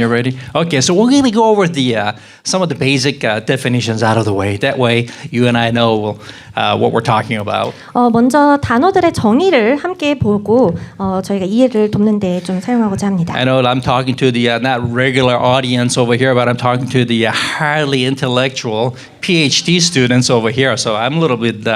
You ready? Okay, so we're going to go over the some of the basic definitions out of the way. That way, you and I know what we're talking about. 먼저 단어들의 정의를 함께 보고 저희가 이해를 돕는 데 좀 사용하고자 합니다. I know I'm talking to the not regular audience over here, but I'm talking to the highly intellectual PhD students over here. So I'm a little bit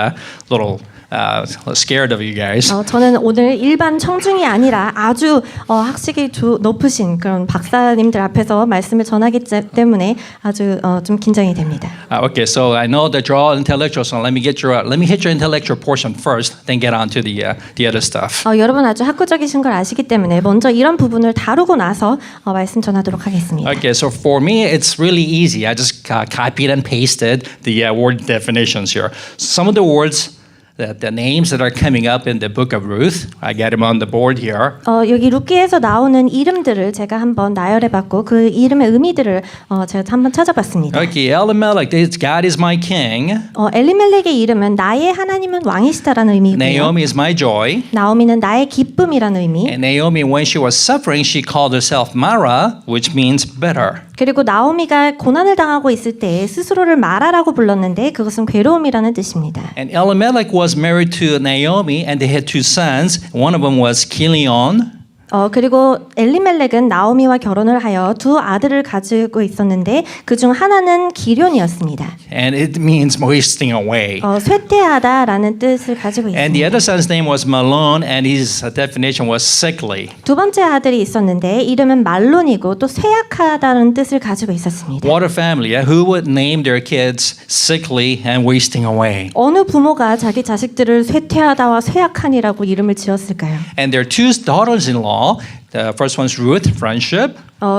scared of you guys. 저는 오늘 일반 청중이 아니라 아주 학식이 높으신 그런 박사님들 앞에서 말씀을 전하기 때문에 아주 좀 긴장이 됩니다. Okay, so I know that you're all intellectual, so let me hit your intellectual portion first, then get on to the other stuff. 여러분 아주 학구적이신 걸 아시기 때문에 먼저 이런 부분을 다루고 나서 말씀 전하도록 하겠습니다. Okay, so for me, it's really easy. I just copied and pasted the word definitions here. Some of the words. The names that are coming up in the book of Ruth, I got them on the board here. 여기 룻기에서 나오는 이름들을 제가 한번 나열해봤고 그 이름의 의미들을 제가 한번 찾아봤습니다. Okay, Elimelech, God is my king. 엘리멜렉의 이름은 나의 하나님은 왕이시다라는 의미고요. Naomi is my joy. 나오미는 나의 기쁨이라는 의미. And Naomi, when she was suffering, she called herself Mara, which means better. 그리고 나오미가 고난을 당하고 있을 때 스스로를 마라라고 불렀는데 그것은 괴로움이라는 뜻입니다. And Elimelech was married to Naomi, and they had two sons. One of them was Chilion. 그리고 엘리멜렉은 나오미와 결혼을 하여 두 아들을 가지고 있었는데 그중 하나는 기럐이었습니다. And it means wasting away. 쇠퇴하다라는 뜻을 가지고 있습니다. And the other son's name was Malon, and his definition was sickly. 두 번째 아들이 있었는데 이름은 말론이고 또 쇠약하다는 뜻을 가지고 있었습니다. What a family! Who would name their kids sickly and wasting away? 어느 부모가 자기 자식들을 쇠퇴하다와 쇠약한이라고 이름을 지었을까요? And their two daughters-in-law. The first one's Ruth, friendship.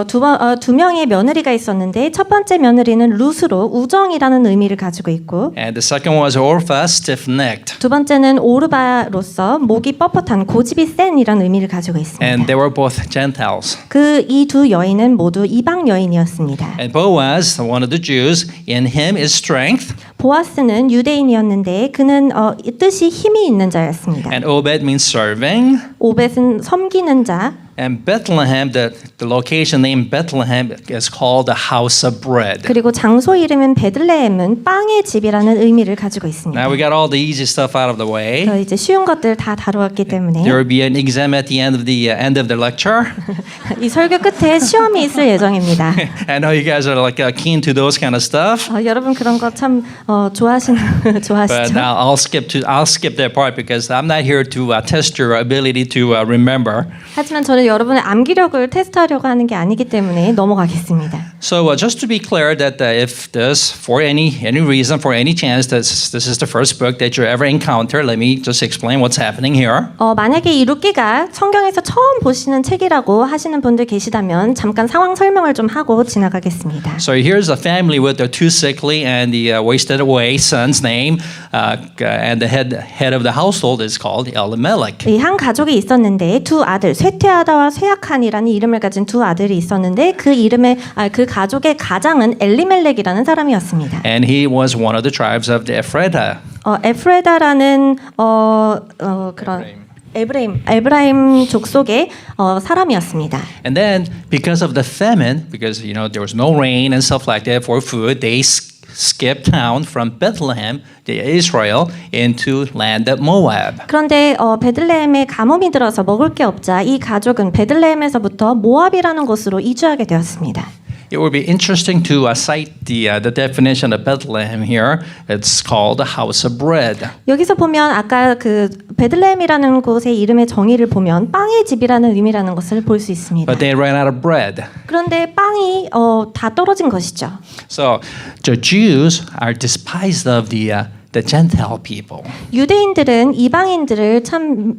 두 명의 며느리가 있었는데 첫 번째 며느리는 룻으로 우정이라는 의미를 가지고 있고 And the second one was Orpha, stiff-necked. 두 번째는 오르바로서 목이 뻣뻣한 고집이 센이라는 의미를 가지고 있습니다. And they were both Gentiles. 이 두 여인은 모두 이방 여인이었습니다. And Boaz, one of the Jews, in him is strength. 보아스는 유대인이었는데 그는 뜻이 힘이 있는 자였습니다. And Obed means serving. 오벳은 섬기는 자. And Bethlehem, the location named Bethlehem is called the house of bread. 그리고 장소 이름은 베들레헴은 빵의 집이라는 의미를 가지고 있습니다. Now we got all the easy stuff out of the way. 이제 쉬운 것들 다 다루었기 때문에 There will be an exam at the end of the lecture. 이 설교 끝에 시험이 있을 예정입니다. I know you guys are like keen to those kind of stuff. 여러분 그런 거 참 좋아하시죠? But now I'll skip that part because I'm not here to test your ability to remember. 하지만 저는 여러분의 암기력을 테스트하려고 하는 게 아니기 때문에 넘어가겠습니다. So just to be clear that if this, for any reason, for any chance, this is the first book that you ever encounter, let me just explain what's happening here. 만약에 이 룻기가 성경에서 처음 보시는 책이라고 하시는 분들 계시다면 잠깐 상황 설명을 좀 하고 지나가겠습니다. So here's a family with the two sickly and the wasted away son's name, and the head of the household is called Elimelech. 이 한 가족이 있었는데 두 아들 쇠퇴하다와 쇠약한이라는 이름을 가진 두 아들이 있었는데 그 가족의 가장은 엘리멜렉이라는 사람이었습니다. And he was one of the tribes of the Ephraim. 에프레다라는 그런 에브라임 족속의 사람이었습니다. And then because of the famine, because there was no rain and stuff like that for food, they skipped town from Bethlehem, Israel, into land of Moab. 그런데 베들레헴에 가뭄이 들어서 먹을 게 없자 이 가족은 베들레헴에서부터 모압이라는 곳으로 이주하게 되었습니다. It would be interesting to cite the definition of Bethlehem here. It's called the house of bread. 여기서 보면 아까 그 베들레헴이라는 곳의 이름의 정의를 보면 빵의 집이라는 의미라는 것을 볼 수 있습니다. But they ran out of bread. 그런데 빵이 다 떨어진 것이죠. So the Jews are despised of the Gentile people. 유대인들은 이방인들을 참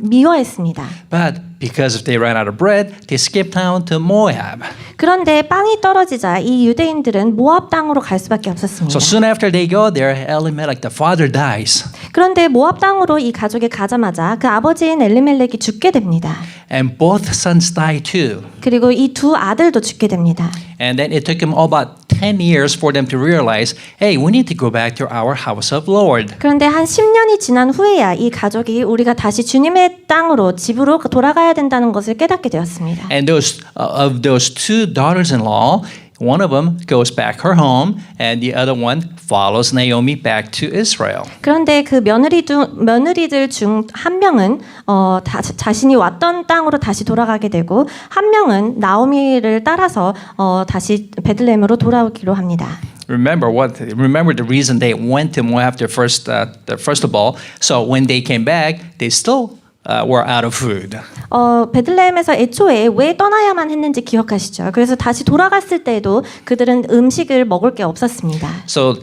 미워했습니다. But because they ran out of bread, they skipped down to Moab. 그런데 빵이 떨어지자 이 유대인들은 모압 땅으로 갈 수밖에 없었습니다. So soon after they go there, Elimelech, the father, dies. 그런데 모압 땅으로 이 가족이 가자마자 그 아버지인 엘리멜렉이 죽게 됩니다. And both sons die too. 그리고 이 두 아들도 죽게 됩니다. And then it took them about 10 years for them to realize, hey, we need to go back to our house of Lord. 그런데 한 10년이 지난 후에야 이 가족이 우리가 다시 주님의 땅으로 집으로 돌아가야 된다는 것을 깨닫게 되었습니다. And those two two daughters-in-law. One of them goes back her home, and the other one follows Naomi back to Israel. 그런데 그 며느리들 중 한 명은 자신이 왔던 땅으로 다시 돌아가게 되고 한 명은 나오미를 따라서 다시 베들레헴으로 돌아오기로 합니다. Remember the reason they went to Moab first of all. So when they came back, they still were out of food. 베들레헴에서 애초에 왜 떠나야만 했는지 기억하시죠? 그래서 다시 돌아갔을 때에도 그들은 음식을 먹을 게 없었습니다. So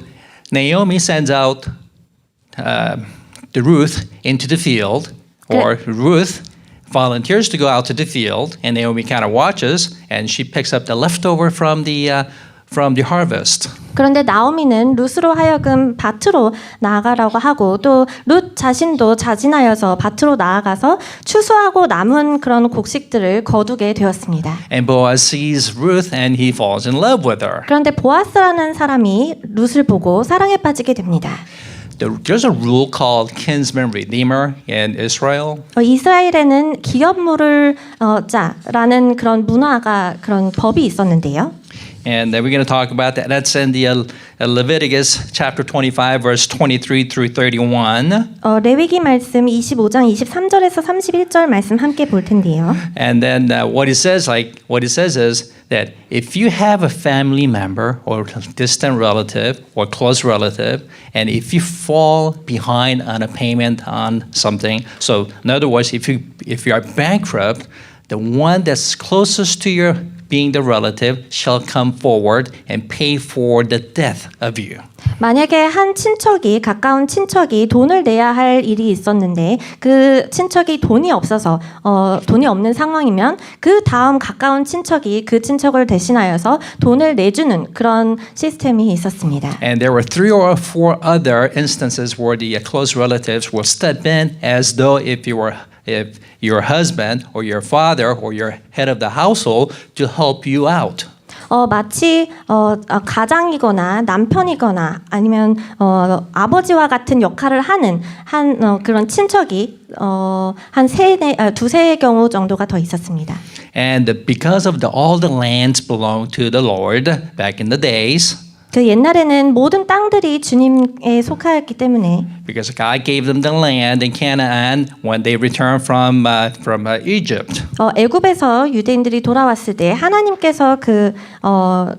Naomi sends out the Ruth into the field, or Ruth volunteers to go out to the field, and Naomi kind of watches, and she picks up the leftover from the harvest. 그런데 나오미는 룻으로 하여금 밭으로 나아가라고 하고 또 룻 자신도 자진하여서 밭으로 나아가서 추수하고 남은 그런 곡식들을 거두게 되었습니다. And Boaz sees Ruth and he falls in love with her. 그런데 보아스라는 사람이 룻을 보고 사랑에 빠지게 됩니다. There's a rule called kinsman redeemer in Israel. 이스라엘에는 기업물을 짜라는 그런 문화가 그런 법이 있었는데요. And we're going to talk about that. That's in the Leviticus chapter 25, verse 23 through 31. 레위기 말씀 25장 23절에서 31절 말씀 함께 볼 텐데요. And then what it says is that if you have a family member or distant relative or close relative, and if you fall behind on a payment on something, so in other words, if you are bankrupt, the one that's closest to your being the relative shall come forward and pay for the death of you. 만약에 한 친척이 가까운 친척이 돈을 내야 할 일이 있었는데 그 친척이 돈이 없어서 돈이 없는 상황이면 그 다음 가까운 친척이 그 친척을 대신하여서 돈을 내주는 그런 시스템이 있었습니다. And there were 3 or 4 other instances where the close relatives will step in as though if your husband or your father or your head of the household to help you out. 마치 가장이거나 남편이거나 아니면 아버지와 같은 역할을 하는 그런 친척이 두세 경우 정도가 더 있었습니다. And because of all the lands belonged to the Lord back in the days, 그 옛날에는 모든 땅들이 주님에 속하였기 때문에 because God gave them the land in Canaan when they returned from Egypt. 애굽에서 유대인들이 돌아왔을 때 하나님께서 그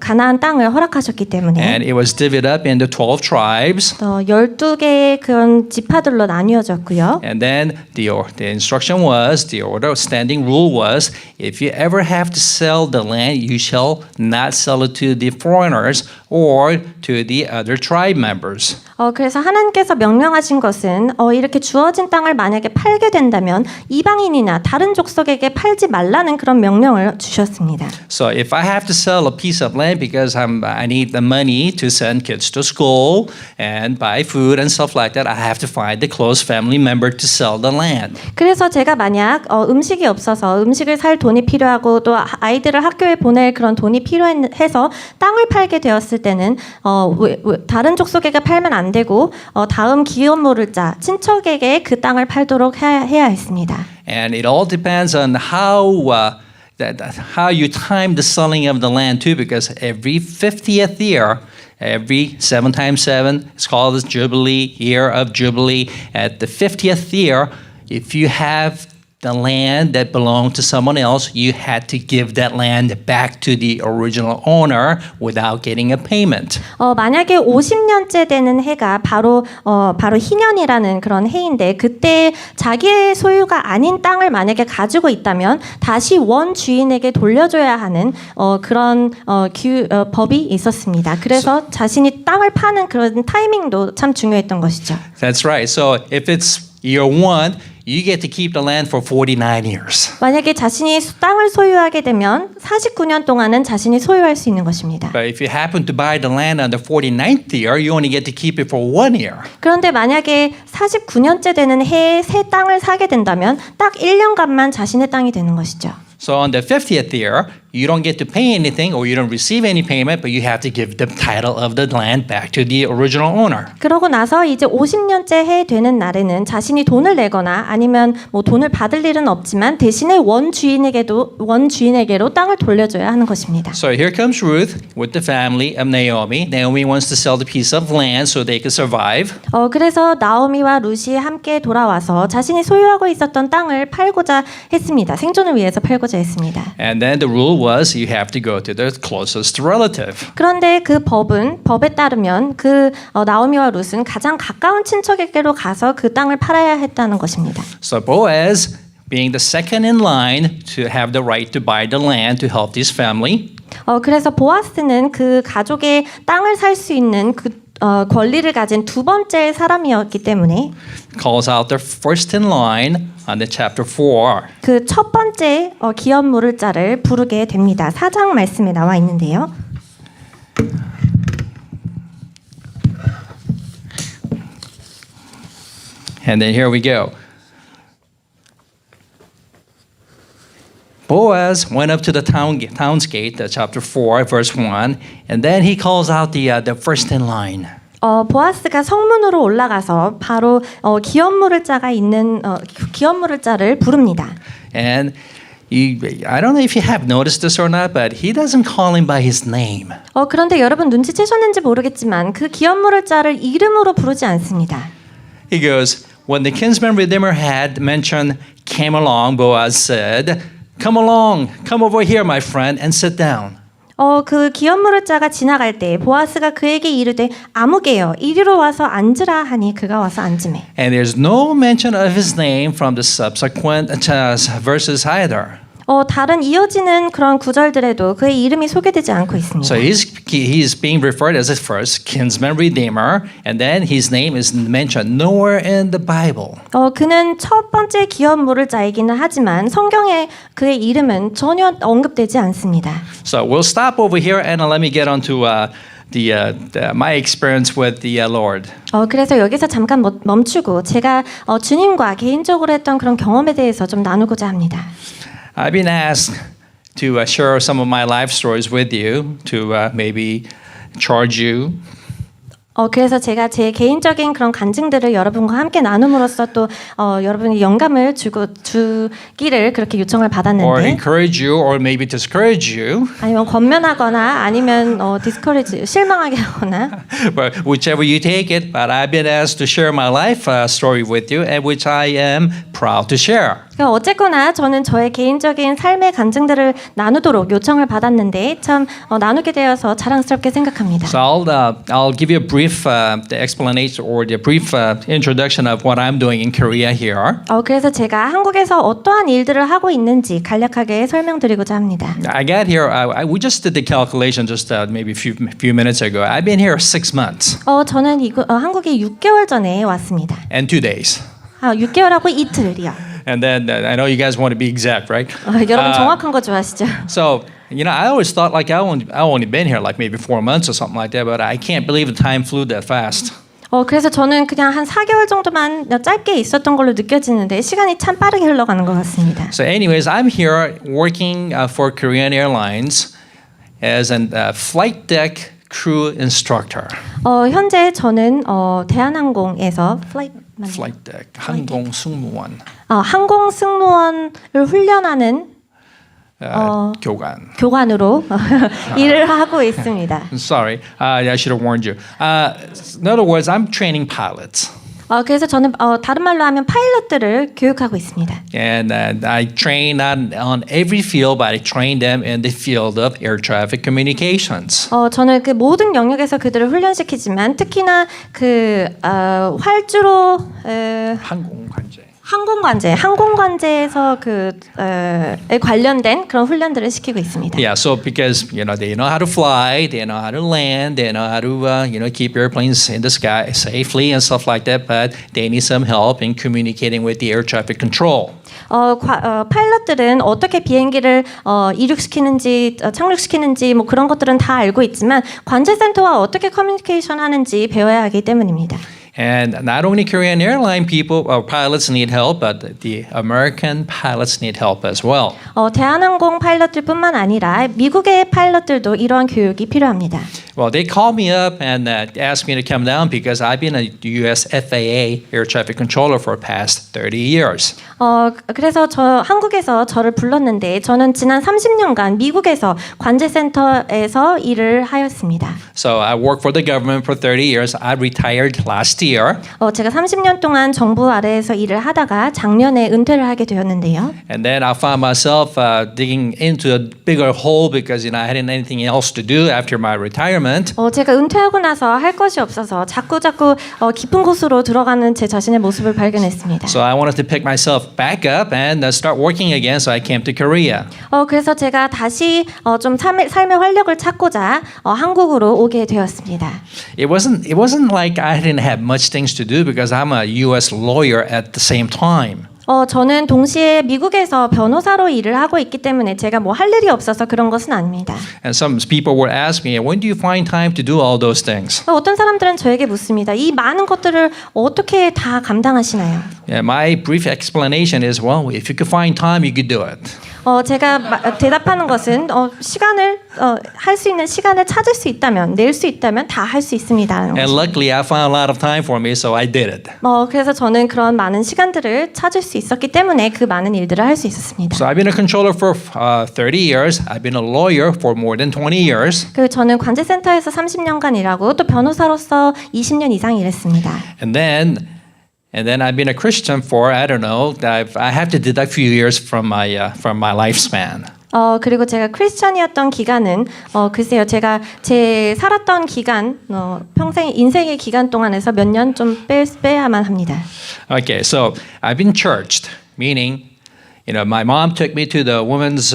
가나안 땅을 허락하셨기 때문에 And it was divided up into 12 tribes. 12개의 그런 지파들로 나뉘어졌고요. And then the instruction was, the order of standing rule was, if you ever have to sell the land, you shall not sell it to the foreigners or to the other tribe members. 그래서 하나님께서 명령하신 것은 이렇게 주어진 땅을 만약에 팔게 된다면 이방인이나 다른 족속에게 팔지 말라는 그런 명령을 주셨습니다. So if I have to sell a piece of land because I need the money to send kids to school and buy food and stuff like that, I have to find the close family member to sell the land. 그래서 제가 만약 음식이 없어서 음식을 살 돈이 필요하고 또 아이들을 학교에 보낼 그런 돈이 필요해서 땅을 팔게 되었을 때는 다른 족속에게 팔면 안 되고 다음 기업물을 짜 친척에게 그 땅을 팔도록 해야 했습니다. And it all depends on how you time the selling of the land too, because every 50th year, every 7 times 7, it's called the Jubilee, year of Jubilee. At the 50th year, if you have the land that belonged to someone else, you had to give that land back to the original owner without getting a payment. 만약에 50년째 되는 해가 바로 희년이라는 그런 해인데 그때 자기의 소유가 아닌 땅을 만약에 가지고 있다면 다시 원 주인에게 돌려줘야 하는 그런 법이 있었습니다. 그래서 자신이 땅을 파는 그런 타이밍도 참 중요했던 것이죠. That's right. So if it's year 1, you get to keep the land for 49 years. 만약에 자신이 땅을 소유하게 되면 49년 동안은 자신이 소유할 수 있는 것입니다. But if you happen to buy the land on the 49th year, you only get to keep it for 1 year. 그런데 만약에 49년째 되는 해에 새 땅을 사게 된다면 딱 1년간만 자신의 땅이 되는 것이죠. So on the 50th year, you don't get to pay anything or you don't receive any payment, but you have to give the title of the land back to the original owner. 그러고 나서 이제 50년째 해 되는 날에는 자신이 돈을 내거나 아니면 뭐 돈을 받을 일은 없지만 대신에 원주인에게로 땅을 돌려줘야 하는 것입니다. So here comes Ruth with the family of Naomi. Naomi wants to sell the piece of land so they could survive. 그래서 나오미와 룻이 함께 돌아와서 자신이 소유하고 있었던 땅을 팔고자 했습니다. 생존을 위해서 팔고자 했습니다. And then the rule was you have to go to the closest relative. 그런데 그 법에 따르면 나오미와 룻은 가장 가까운 친척에게로 가서 그 땅을 팔아야 했다는 것입니다. So Boaz, being the second in line to have the right to buy the land to help this family, 그래서 보아스는 그 가족의 땅을 살 수 있는 권리를 가진 두 번째 사람이었기 때문에 calls out the first in line on the chapter 4. 그 첫 번째 기업 물을자를 부르게 됩니다. 4장 말씀에 나와 있는데요. And then here we go. Boaz went up to the town's gate, chapter 4, verse 1, and then he calls out the first in line. 보아스가 성문으로 올라가서 바로 기업 물을자가 있는 기업 물을자를 부릅니다. And I don't know if you have noticed this or not, but he doesn't call him by his name. 그런데 여러분 눈치채셨는지 모르겠지만 그 기업 물을자를 이름으로 부르지 않습니다. He goes, when the kinsman redeemer had mentioned came along, Boaz said, come along, come over here, my friend, and sit down. 그 기업 물을자가 지나갈 때 보아스가 그에게 이르되 아무개여 이리로 와서 앉으라 하니 그가 와서 앉으매. And there's no mention of his name from the subsequent verses either. 다른 이어지는 그런 구절들에도 그의 이름이 소개되지 않고 있습니다. So he's being referred as a first kinsman redeemer, and then his name is mentioned nowhere in the Bible. 그는 첫 번째 기업 물을자이기는 하지만 성경에 그의 이름은 전혀 언급되지 않습니다. So we'll stop over here and let me get on to my experience with the Lord. 그래서 여기서 잠깐 멈추고 제가 주님과 개인적으로 했던 그런 경험에 대해서 좀 나누고자 합니다. I've been asked to share some of my life stories with you to maybe charge you. 그래서 제가 제 개인적인 그런 간증들을 여러분과 함께 나눔으로써 또 여러분이 영감을 주기를 그렇게 요청을 Or 받았는데 encourage you, or maybe discourage you. 아니면 권면하거나 아니면 discourage 실망하게 하거나 But whichever you take it, but I've been asked to share my life story with you, and which I am proud to share. 그러니까 어쨌거나 저는 저의 개인적인 삶의 간증들을 나누도록 요청을 받았는데 참 나누게 되어서 자랑스럽게 생각합니다. So I'll give you a brief explanation or the brief introduction of what I'm doing in Korea here. 그래서 제가 한국에서 어떠한 일들을 하고 있는지 간략하게 설명드리고자 합니다. I got here. We just did the calculation just maybe a few minutes ago. I've been here 6 months 저는 한국에 6개월 전에 왔습니다. and 2 days. 6개월하고 이틀이요. And then I know you guys want to be exact, right? 여러분 정확한 거 좋아하시죠? So I always thought like I only been here like maybe 4 months or something like that, but I can't believe the time flew that fast. 그래서 저는 그냥 한 4개월 정도만 짧게 있었던 걸로 느껴지는데 시간이 참 빠르게 흘러가는 것 같습니다. So anyways, I'm here working for Korean Airlines as a flight deck crew instructor. 현재 저는 대한항공에서 Flight deck, 항공 승무원. 항공 승무원을 훈련하는 교관으로 일을 하고 있습니다. Sorry, I should have warned you. In other words, I'm training pilots. 그래서 저는 다른 말로 하면 파일럿들을 교육하고 있습니다. And I train not on every field, but I train them in the field of air traffic communications. 저는 그 모든 영역에서 그들을 훈련시키지만 특히나 그 활주로 항공관제에서 에 관련된 그런 훈련들을 시키고 있습니다. Yeah, so because they know how to fly, they know how to land, they know how to keep airplanes in the sky safely and stuff like that, but they need some help in communicating with the air traffic control. 파일럿들은 어떻게 비행기를 이륙시키는지 착륙시키는지 뭐 그런 것들은 다 알고 있지만 관제센터와 어떻게 커뮤니케이션 하는지 배워야 하기 때문입니다. And not only Korean airline people or pilots need help, but the American pilots need help as well. 대한항공 파일럿들뿐만 아니라 미국의 파일럿들도 이러한 교육이 필요합니다. Well, they called me up and asked me to come down because I've been a U.S. FAA air traffic controller for the past 30 years. 그래서 한국에서 저를 불렀는데 저는 지난 30년간 미국에서 관제센터에서 일을 하였습니다. So I worked for the government for 30 years. I retired last year. 제가 30년 동안 정부 아래에서 일을 하다가 작년에 은퇴를 하게 되었는데요. And then I found myself digging into a bigger hole because I hadn't anything else to do after my retirement. 제가 은퇴하고 나서 할 것이 없어서 자꾸 깊은 곳으로 들어가는 제 자신의 모습을 발견했습니다. So I wanted to pick myself back up and start working again. So I came to Korea. 그래서 제가 다시 좀 삶의 활력을 찾고자 한국으로 오게 되었습니다. It wasn't like I didn't have much things to do because I'm a U.S. lawyer at the same time. 저는 동시에 미국에서 변호사로 일을 하고 있기 때문에 제가 뭐 할 일이 없어서 그런 것은 아닙니다. And some people would ask me, when do you find time to do all those things? 어떤 사람들은 저에게 묻습니다. 이 많은 것들을 어떻게 다 감당하시나요? Yeah, my brief explanation is, well, if you could find time, you could do it. 제가 대답하는 것은 시간을 할 수 있는 시간을 찾을 수 있다면 낼 수 있다면 다 할 수 있습니다. And luckily, I found a lot of time for me, so I did it. 그래서 저는 그런 많은 시간들을 찾을 수 있었기 때문에 그 많은 일들을 할 수 있었습니다. So I've been a controller for 30 years. I've been a lawyer for more than 20 years. 그리고 저는 관제센터에서 30년간 일하고 또 변호사로서 20년 이상 일했습니다. And then I've been a Christian for I don't know. I have to deduct a few years from my lifespan. 그리고 제가 크리스천이었던 기간은 글쎄요, 제가 제 살았던 기간 평생 인생의 기간 동안에서 몇 년 좀 빼야만 합니다. Okay, so I've been churched, meaning, my mom took me to the women's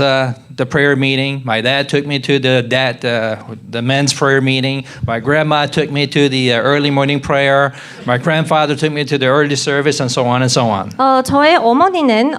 the prayer meeting. My dad took me to the men's prayer meeting. My grandma took me to the early morning prayer. My grandfather took me to the early service, and so on and so on. 저의 어머니는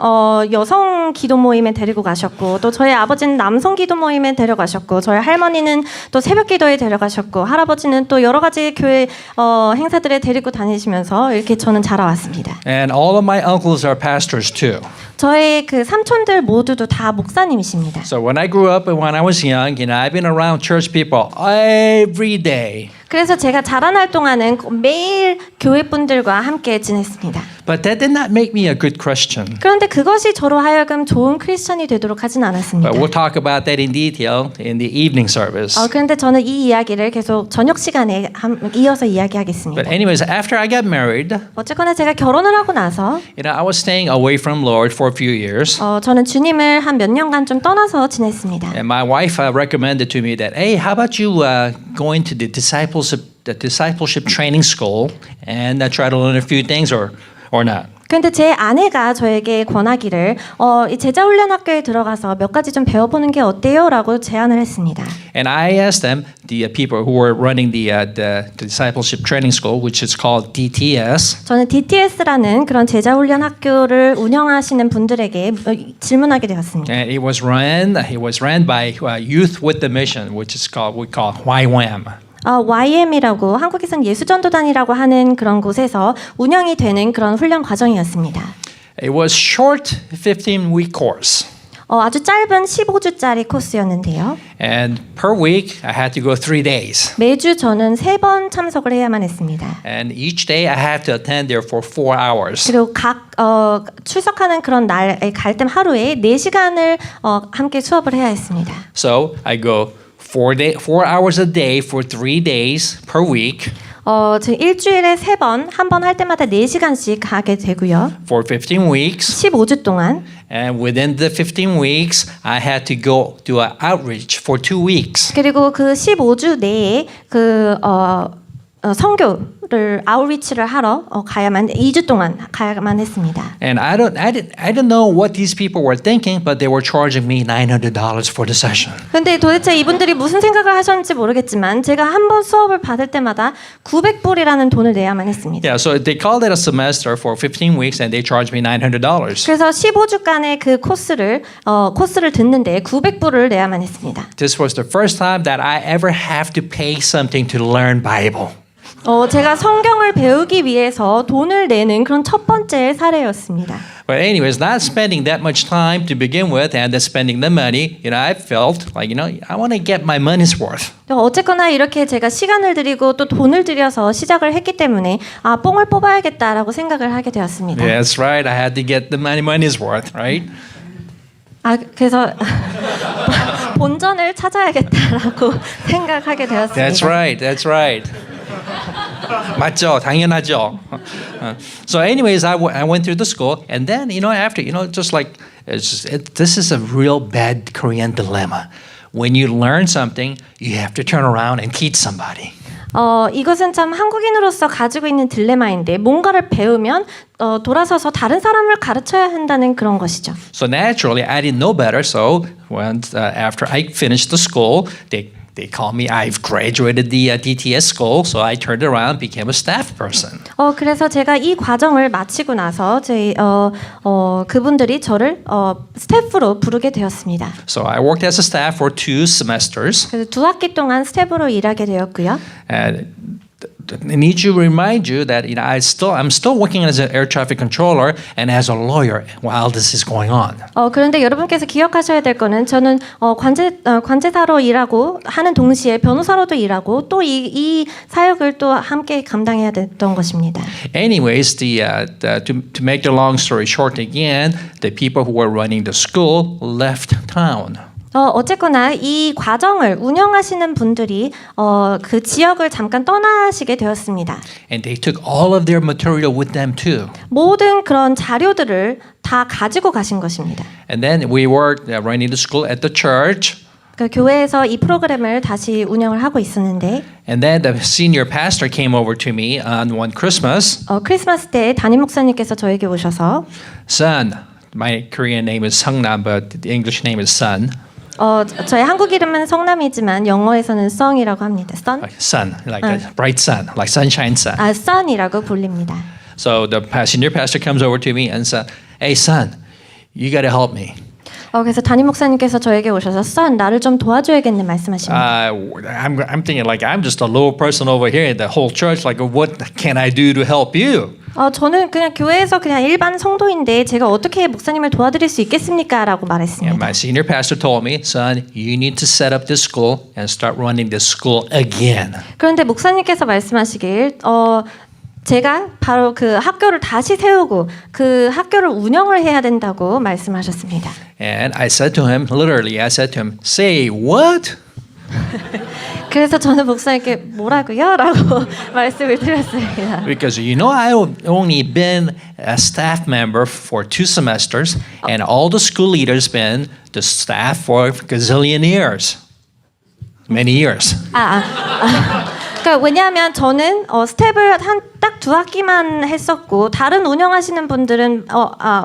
여성 기도 모임에 데리고 가셨고, 또 저의 아버지는 남성 기도 모임에 데려가셨고, 저의 할머니는 또 새벽 기도에 데려가셨고, 할아버지는 또 여러 가지 교회 행사들에 데리고 다니시면서 이렇게 저는 자라왔습니다. And all of my uncles are pastors too. 저의 그 삼촌들 모두도 다 목사님이십니다. So when I grew up and when I was young, I've been around church people every day. 그래서 제가 자라날 동안은 매일 교회 분들과 함께 지냈습니다. But that did not make me a good Christian. 그런데 그것이 저로 하여금 좋은 크리스천이 되도록 하진 않았습니다. But we'll talk about that in detail in the evening service. 그런데 저는 이 이야기를 계속 저녁 시간에 이어서 이야기하겠습니다. But anyways, after I got married, 어쨌거나 제가 결혼을 하고 나서 I was staying away from Lord for a few years. 저는 주님을 한 몇 년간 좀 떠나서 지냈습니다. And my wife recommended to me that, hey, how about you go into the discipleship training school and try to learn a few things or not? 그런데 제 아내가 저에게 권하기를 이 제자훈련학교에 들어가서 몇 가지 좀 배워보는 게 어때요?라고 제안을 했습니다. And I asked them, the people who were running the discipleship training school, which is called DTS. 저는 DTS라는 그런 제자훈련학교를 운영하시는 분들에게 질문하게 되었습니다. And it was run by Youth with the Mission, which is we call YWAM. YM이라고 한국에서는 예수전도단이라고 하는 그런 곳에서 운영이 되는 그런 훈련 과정이었습니다. It was short 15-week course. 아주 짧은 15주짜리 코스였는데요. And per week I had to go 3 days. 매주 저는 3번 참석을 해야만 했습니다. And each day I had to attend there for 4 hours. 그리고 각 출석하는 그런 날에 갈 때 하루에 4시간을 함께 수업을 해야 했습니다. So I go 4 hours a day for 3 days per week. 저 일주일에 3번, 한 번 할 때마다 4시간씩 가게 되고요. For 15 weeks. 15주 동안. And within the 15 weeks, I had to go do an outreach for 2 weeks. 그리고 그 15주 내에 선교를 아웃리치를 하러 가야만 2주 동안 가야만 했습니다. And I don't know what these people were thinking, but they were charging me $900 for the session. 근데 도대체 이분들이 무슨 생각을 하셨는지 모르겠지만 제가 한 번 수업을 받을 때마다 900불이라는 돈을 내야만 했습니다. Yeah, so they called it a semester for 15 weeks, and they charged me $900. 그래서 15주간의 그 코스를 듣는데 900불을 내야만 했습니다. This was the first time that I ever have to pay something to learn Bible. 제가 성경을 배우기 위해서 돈을 내는 그런 첫 번째 사례였습니다. But anyways, not spending that much time to begin with, and then spending the money, I felt like, I want to get my money's worth. 어쨌거나 이렇게 제가 시간을 들이고 또 돈을 들여서 시작을 했기 때문에 뽕을 뽑아야겠다라고 생각을 하게 되었습니다. That's right. I had to get the money's worth, right? 그래서 본전을 찾아야겠다라고 생각하게 되었습니다. That's right. That's right. 맞죠, 당연하죠. So, anyways, I went through the school, and then after just like this is a real bad Korean dilemma. When you learn something, you have to turn around and teach somebody. 이것은 참 한국인으로서 가지고 있는 딜레마인데 뭔가를 배우면 돌아서서 다른 사람을 가르쳐야 한다는 그런 것이죠. So naturally, I didn't know better. So when after I finished the school, they called me. I've graduated the DTS school, so I turned around, became a staff person. 그래서 제가 이 과정을 마치고 나서 저희 그분들이 저를 스태프로 부르게 되었습니다. So I worked as a staff for 2 semesters. 그래서 2학기 동안 스태프로 일하게 되었고요. And I need to remind you that I'm still working as an air traffic controller and as a lawyer while this is going on. 그런데 여러분께서 기억하셔야 될 거는 저는 관제사로 일하고 하는 동시에 변호사로도 일하고 또 이 사역을 또 함께 감당해야 됐던 것입니다. Anyways, to make the long story short again, the people who were running the school left town. 어쨌거나 이 과정을 운영하시는 분들이 그 지역을 잠깐 떠나시게 되었습니다. And they took all of their material with them too. 모든 그런 자료들을 다 가지고 가신 것입니다. And then we were running the school at the church. 그 교회에서 이 프로그램을 다시 운영을 하고 있었는데 And then the senior pastor came over to me on one Christmas. 크리스마스 때 담임 목사님께서 저에게 오셔서 Son, my Korean name is Sungnam, but the English name is Son. 저의 한국 이름은 성남이지만 영어에서는 Sung이라고 합니다. Sun? Sun, like a bright sun, like sunshine sun. Sun이라고 불립니다. So the senior pastor comes over to me and said, "Hey, son, you got to help me." 그래서 담임 목사님께서 저에게 오셔서 Son, 나를 좀 도와줘야겠네 말씀하십니다. I'm thinking like I'm just a little person over here in the whole church. Like, what can I do to help you? 저는 그냥 교회에서 그냥 일반 성도인데 제가 어떻게 목사님을 도와드릴 수 있겠습니까? 라고 말했습니다. And my senior pastor told me, "Son, you need to set up this school and start running this school again." 그런데 목사님께서 말씀하시길 제가 바로 그 학교를 다시 세우고 그 학교를 운영을 해야 된다고 말씀하셨습니다. And I said to him, literally, I said to him, "Say what?" 그래서 저는 목사님께 뭐라고요? 라고 말씀을 드렸습니다. Because I've only been a staff member for 2 semesters, and all the school leaders been the staff for a gazillion years, many years. 그러니까 왜냐하면 저는 스텝을 딱 2학기만 했었고 다른 운영하시는 분들은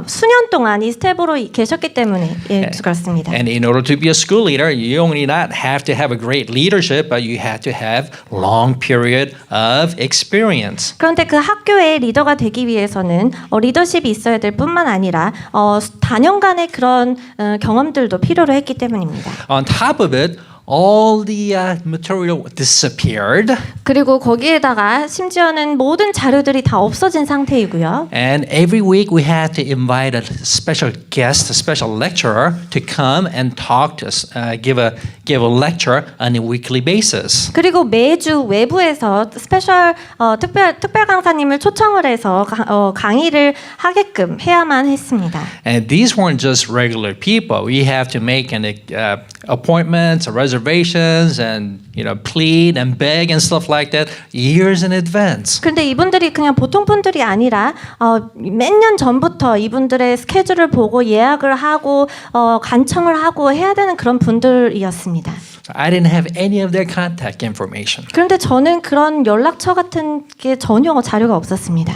수년 동안 이 스텝으로 계셨기 때문에 그렇습니다. And in order to be a school leader, you only not have to have a great leadership, but you have to have long period of experience. 그런데 그 학교의 리더가 되기 위해서는 리더십이 있어야 될 뿐만 아니라 단연간의 그런 경험들도 필요로 했기 때문입니다. On top of it, all the material disappeared. 그리고 거기에다가 심지어는 모든 자료들이 다 없어진 상태이고요. And every week we had to invite a special guest, a special lecturer, to come and talk to us, give a lecture on a weekly basis. 그리고 매주 외부에서 스페셜 특별 강사님을 초청을 해서 강의를 하게끔 해야만 했습니다. And these weren't just regular people. We have to make an appointments, reservations, and plead and beg and stuff like that years in advance. 그런데 이분들이 그냥 보통 분들이 아니라 몇 년 전부터 이분들의 스케줄을 보고 예약을 하고 간청을 하고 해야 되는 그런 분들이었습니다. I didn't have any of their contact information. 그런데 저는 그런 연락처 같은 게 전혀 자료가 없었습니다.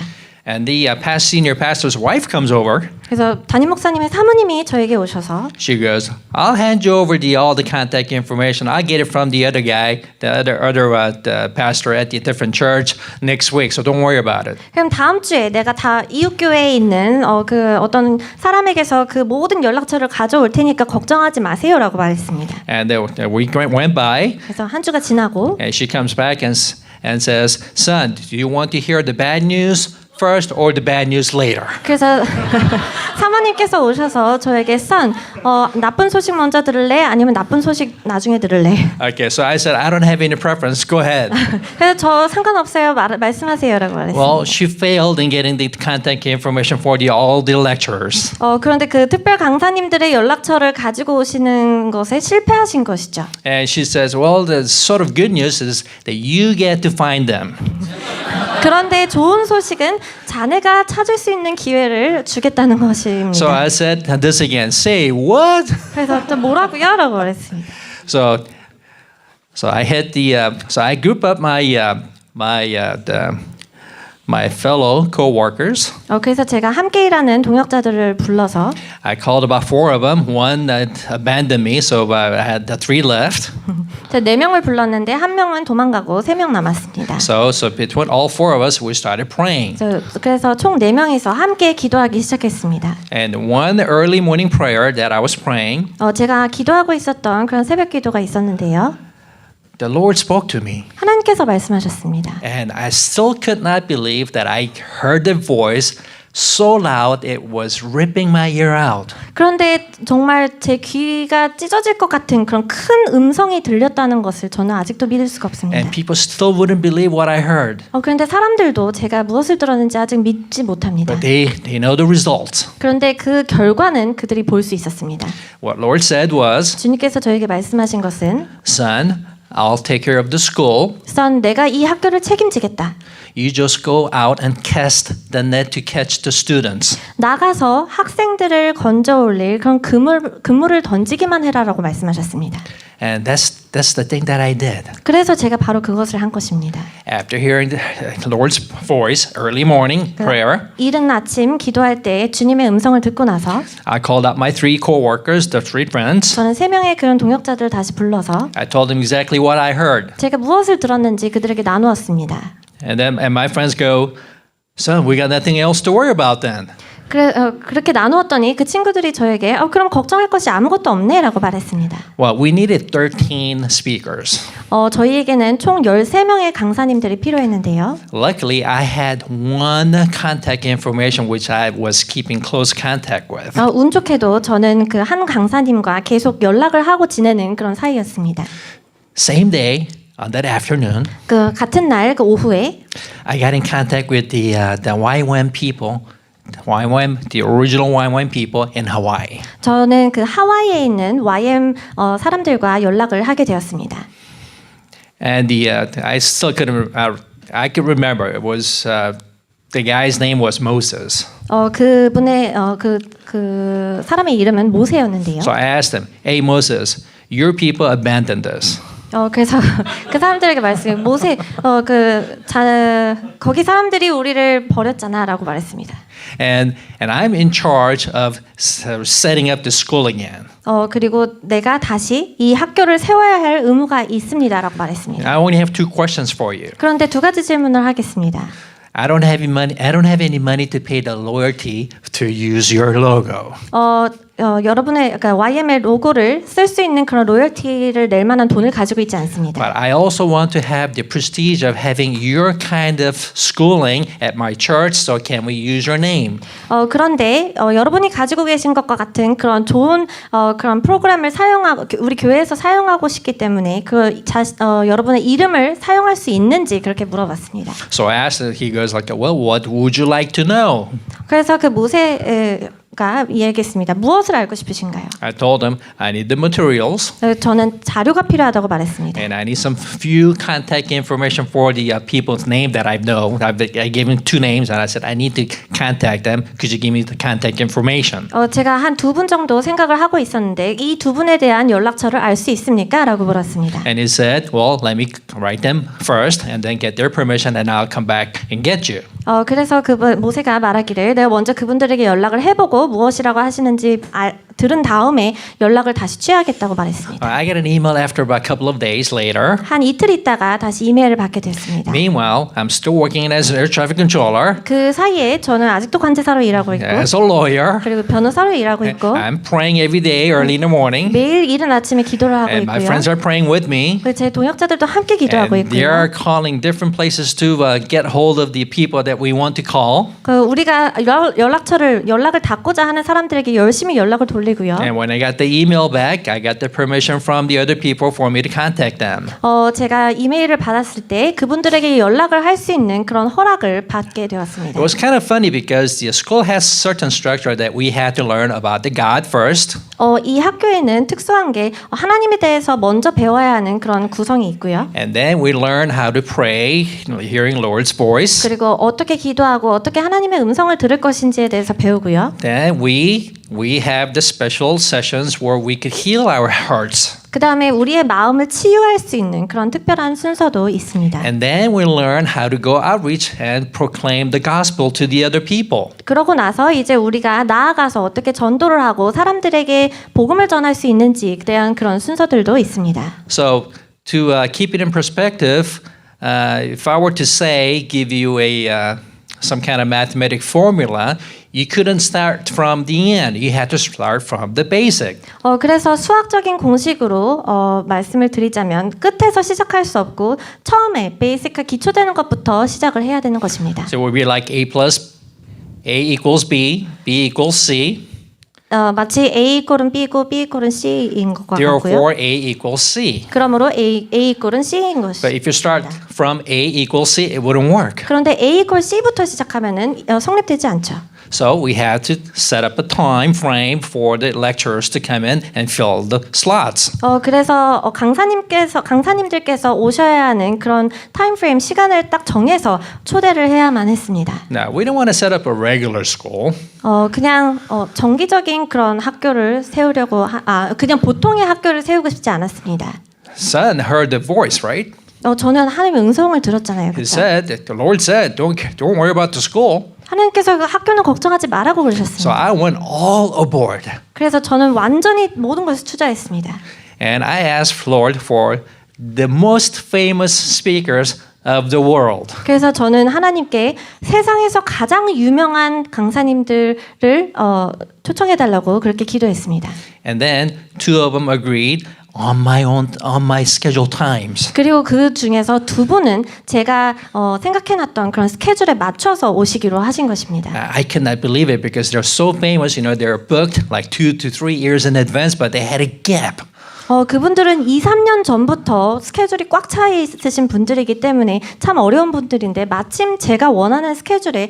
And the senior pastor's wife comes over. 그래서 담임 목사님의 사모님이 저에게 오셔서 She goes, "I'll hand you over all the contact information. I'll get it from the other guy, the other pastor at the different church next week. So don't worry about it." 그럼 다음 주에 내가 다 이웃 교회에 있는 그 어떤 사람에게서 그 모든 연락처를 가져올 테니까 걱정하지 마세요라고 말했습니다. And the week went by. 그래서 한 주가 지나고 And she comes back and and says, "Son, do you want to hear the bad news first or the bad news later?" 그래서 사모님께서 오셔서 저에게 son, 나쁜 소식 먼저 들을래? 아니면 나쁜 소식 나중에 들을래? Okay, so I said, "I don't have any preference. Go ahead." 그래서 저 상관없어요. 말씀하세요라고 말했습니다. Well, she failed in getting the contact information for all the lecturers. 그런데 그 특별 강사님들의 연락처를 가지고 오시는 것에 실패하신 것이죠. And she says, "Well, the sort of good news is that you get to find them." 그런데 좋은 소식은 자네가 찾을 수 있는 기회를 주겠다는 것입니다. So I said this again. Say what? 그래서 또 뭐라고요? 라고 말했습니다. So I had so I grouped up my fellow co-workers. 그래서 제가 함께 일하는 동역자들을 불러서 I called about 4 of them. One that abandoned me, so I had 3 left. 제가 4명을 불렀는데 1명은 도망가고 3명 남았습니다. So between all 4 of us, we started praying. 그래서 총 4명이서 함께 기도하기 시작했습니다. And one early morning prayer that I was praying, 제가 기도하고 있었던 그런 새벽 기도가 있었는데요. the Lord spoke to me. 하나님께서 말씀하셨습니다. And I still could not believe that I heard the voice so loud it was ripping my ear out. 그런데 정말 제 귀가 찢어질 것 같은 그런 큰 음성이 들렸다는 것을 저는 아직도 믿을 수가 없습니다. And people still wouldn't believe what I heard. 그런데 사람들도 제가 무엇을 들었는지 아직 믿지 못합니다. But they know the results. 그런데 그 결과는 그들이 볼 수 있었습니다. What Lord said was, 주님께서 저에게 말씀하신 것은 "Son, I'll take care of the school. 선 내가 이 학교를 책임지겠다. You just go out and cast the net to catch the students." 나가서 학생들을 건져 올릴 그런 그물을 던지기만 해라라고 말씀하셨습니다. And that's the thing that I did. 그래서 제가 바로 그것을 한 것입니다. After hearing the Lord's voice, early morning prayer, 이른 아침 기도할 때 주님의 음성을 듣고 나서 I called out my 3 co-workers, the 3 friends. 저는 3명의 그런 동역자들을 다시 불러서 I told them exactly what I heard. 제가 무엇을 들었는지 그들에게 나누었습니다. And my friends go, "Son, we got nothing else to worry about then." 그렇게 나누었더니 그 친구들이 저에게 그럼 걱정할 것이 아무것도 없네라고 말했습니다. Well, we needed 13 speakers. 저희에게는 총 13명의 강사님들이 필요했는데요. Luckily, I had one contact information which I was keeping close contact with. 운 좋게도 저는 그 한 강사님과 계속 연락을 하고 지내는 그런 사이였습니다. Same day, on that afternoon, 그 같은 날 그 오후에 I got in contact with the YWAM people, the original YWAM people in Hawaii. 저는 그 하와이에 있는 YM 사람들과 연락을 하게 되었습니다. And I still couldn't. I could remember it was the guy's name was Moses. 그분의 그 사람의 이름은 모세였는데요. So I asked him, "Hey Moses, your people abandoned us." 그래서 그 사람들에게 말씀해 모세 거기 사람들이 우리를 버렸잖아라고 말했습니다. And I'm in charge of setting up the school again. 그리고 내가 다시 이 학교를 세워야 할 의무가 있습니다라고 말했습니다. I only have 2 questions for you. 그런데 2가지 질문을 하겠습니다. I don't have any money to pay the loyalty to use your logo. 여러분의 그러니까 YM의 로고를 쓸 수 있는 그런 로열티를 낼 만한 돈을 가지고 있지 않습니다. But I also want to have the prestige of having your kind of schooling at my church. So can we use your name? 그런데 여러분이 가지고 계신 것과 같은 그런 좋은 그런 프로그램을 사용하고 우리 교회에서 사용하고 싶기 때문에 여러분의 이름을 사용할 수 있는지 그렇게 물어봤습니다. So I asked him, he goes like, "Well, what would you like to know?" 그래서 그 모세가 이야기했습니다. 무엇을 알고 싶으신가요? I told him I need the materials. 저는 자료가 필요하다고 말했습니다. And I need some few contact information for the people's name that I know. I gave him 2 names, and I said I need to contact them. Could you give me the contact information? 제가 한 2분 정도 생각을 하고 있었는데 이 2분에 대한 연락처를 알 수 있습니까? 라고 물었습니다. And he said, "Well, let me write them first, and then get their permission, and I'll come back and get you." 그래서 모세가 말하기를 내가 먼저 그분들에게 연락을 해보고 무엇이라고 하시는지 들은 다음에 연락을 다시 취하겠다고 말했습니다. I get an email after about a couple of days later. 한 이틀 있다가 다시 이메일을 받게 됐습니다. Meanwhile, I'm still working as an air traffic controller, 그 사이에 저는 아직도 관제사로 일하고 있고 as a lawyer. 그리고 변호사로 일하고 있고 I'm praying every day early in the morning, 매일 이른 아침에 기도를 하고 and my 있고요. friends are praying with me. 그리고 제 동역자들도 함께 기도하고 And they are 있고요. calling different places to get hold of the people that we want to call. 그 우리가 연락을 닫고자 하는 사람들에게 열심히 연락을 돌리고요. And when I got the email back, I got the permission from the other people for me to contact them. 제가 이메일을 받았을 때 그분들에게 연락을 할 수 있는 그런 허락을 받게 되었습니다. It was kind of funny because the school has certain structure that we had to learn about the God first. 이 학교에는 특수한 게 하나님에 대해서 먼저 배워야 하는 그런 구성이 있고요. And then we learn how to pray, hearing Lord's voice. 그리고 어떻게 기도하고 어떻게 하나님의 음성을 들을 것인지에 대해서 배우고요. Then we have the special sessions where we could heal our hearts. 그 다음에 우리의 마음을 치유할 수 있는 그런 특별한 순서도 있습니다. And then we learn how to go outreach and proclaim the gospel to the other people. 그러고 나서 이제 우리가 나아가서 어떻게 전도를 하고 사람들에게 복음을 전할 수 있는지에 대한 그런 순서들도 있습니다. So to keep it in perspective, if I were to say, give you some kind of mathematic formula, you couldn't start from the end. You had to start from the basic. 그래서 수학적인 공식으로 말씀을 드리자면 끝에서 시작할 수 없고 처음에 베이직과 기초되는 것부터 시작을 해야 되는 것입니다. So it would be like A equals B, B equals C. 마치 A 이꼴은 B고 B 이꼴은 C인 것과 같고요. Therefore, A equals C. 그러므로 A 이꼴은 C인 것이. But if you start from A equals C, it wouldn't work. 그런데 A 이꼴 C부터 시작하면은 성립되지 않죠. So we had to set up a time frame for the lecturers to come in and fill the slots. 그래서 강사님들께서 오셔야 하는 그런 타임프레임 시간을 딱 정해서 초대를 해야만 했습니다. Now, we don't want to set up a regular school. 그냥 정기적인 그런 학교를 세우려고 그냥 보통의 학교를 세우고 싶지 않았습니다. Son heard the voice, right? 저는 하나님의 음성을 들었잖아요. He 그렇죠? said, the Lord said, don't worry about the school. 하나님께서 그 학교는 걱정하지 말라고 So 그러셨습니다. I went all aboard. 그래서 저는 완전히 모든 것을 투자했습니다. And I asked Lord for the most famous speakers of the world. 그래서 저는 하나님께 세상에서 가장 유명한 강사님들을 초청해달라고 그렇게 기도했습니다. And then two of them agreed on my scheduled times. 그리고 그 중에서 두 분은 제가 생각해놨던 그런 스케줄에 맞춰서 오시기로 하신 것입니다. I cannot believe it because they're so famous. You know, they're booked like 2 to 3 years in advance, but they had a gap. 그분들은 2, 3년 전부터 스케줄이 꽉 차 있으신 분들이기 때문에 참 어려운 분들인데 마침 제가 원하는 스케줄에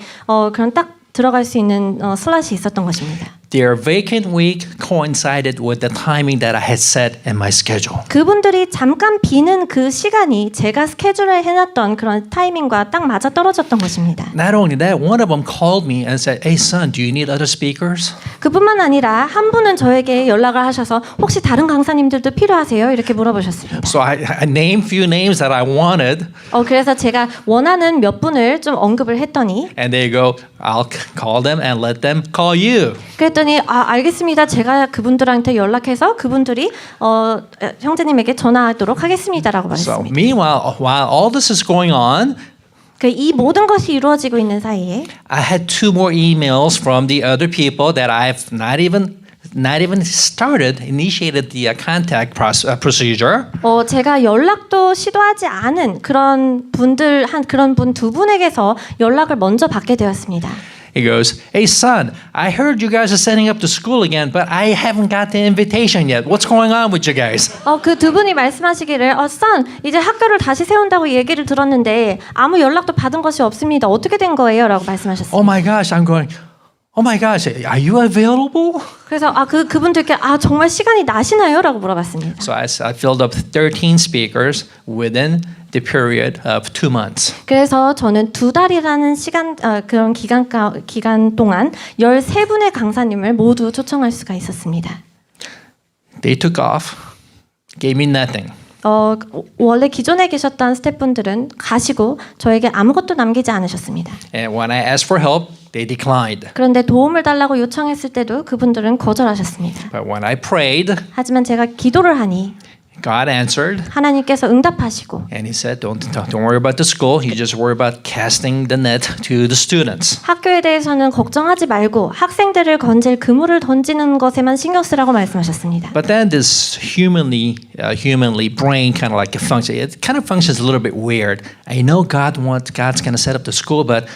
그런 딱 들어갈 수 있는 슬롯이 있었던 것입니다. Their vacant week coincided with the timing that I had set in my schedule. 그분들이 잠깐 비는 그 시간이 제가 스케줄을 해놨던 그런 타이밍과 딱 맞아 떨어졌던 것입니다. Not only that, one of them called me and said, "Hey son, do you need other speakers?" 그뿐만 아니라 한 분은 저에게 연락을 하셔서 혹시 다른 강사님들도 필요하세요? 이렇게 물어보셨습니다. So I named few names that I wanted, 그래서 제가 원하는 몇 분을 좀 언급을 했더니 and they go, "I'll call them and let them call you." 그랬더니 알겠습니다. 제가 그분들한테 연락해서 그분들이 형제님에게 전화하도록 하겠습니다라고 So 말했습니다. meanwhile, while all this is going on, 이 모든 것이 이루어지고 있는 사이에 I had 2 more emails from the other people that I've not even initiated the contact procedure. 제가 연락도 시도하지 않은 그런 분들 그런 분 두 분에게서 연락을 먼저 받게 되었습니다. He goes, "Hey son, I heard you guys are setting up the school again, but I haven't got the invitation yet. What's going on with you guys?" 그 두 분이 말씀하시기를 son, 이제 학교를 다시 세운다고 얘기를 들었는데 아무 연락도 받은 것이 없습니다. 어떻게 된 거예요? 라고 말씀하셨어요. Oh my gosh, I'm going, "Oh my gosh, are you available?" 그래서 그분들께 정말 시간이 나시나요? 라고 물어봤습니다. So I filled up 13 speakers within the period of 2 months. 그래서 저는 2달이라는 시간 그런 기간 동안 13분의 강사님을 모두 초청할 수가 있었습니다. They took off, gave me nothing. 원래 기존에 계셨던 스태프분들은 가시고 저에게 아무것도 남기지 않으셨습니다. And when I asked for help, they declined. 그런데 도움을 달라고 요청했을 때도 그분들은 거절하셨습니다. But when I prayed, 하지만 제가 기도를 하니 God answered. 하나님께서 응답하시고 And he said, don't worry about the school. You just worry about casting the net to the students. 학교에 대해서는 걱정하지 말고 학생들을 건질 그물을 던지는 것에만 신경 쓰라고 말씀하셨습니다. But then this humanly brain kind of like a function. It kind of functions a little bit weird. I know God's going to set up the school, but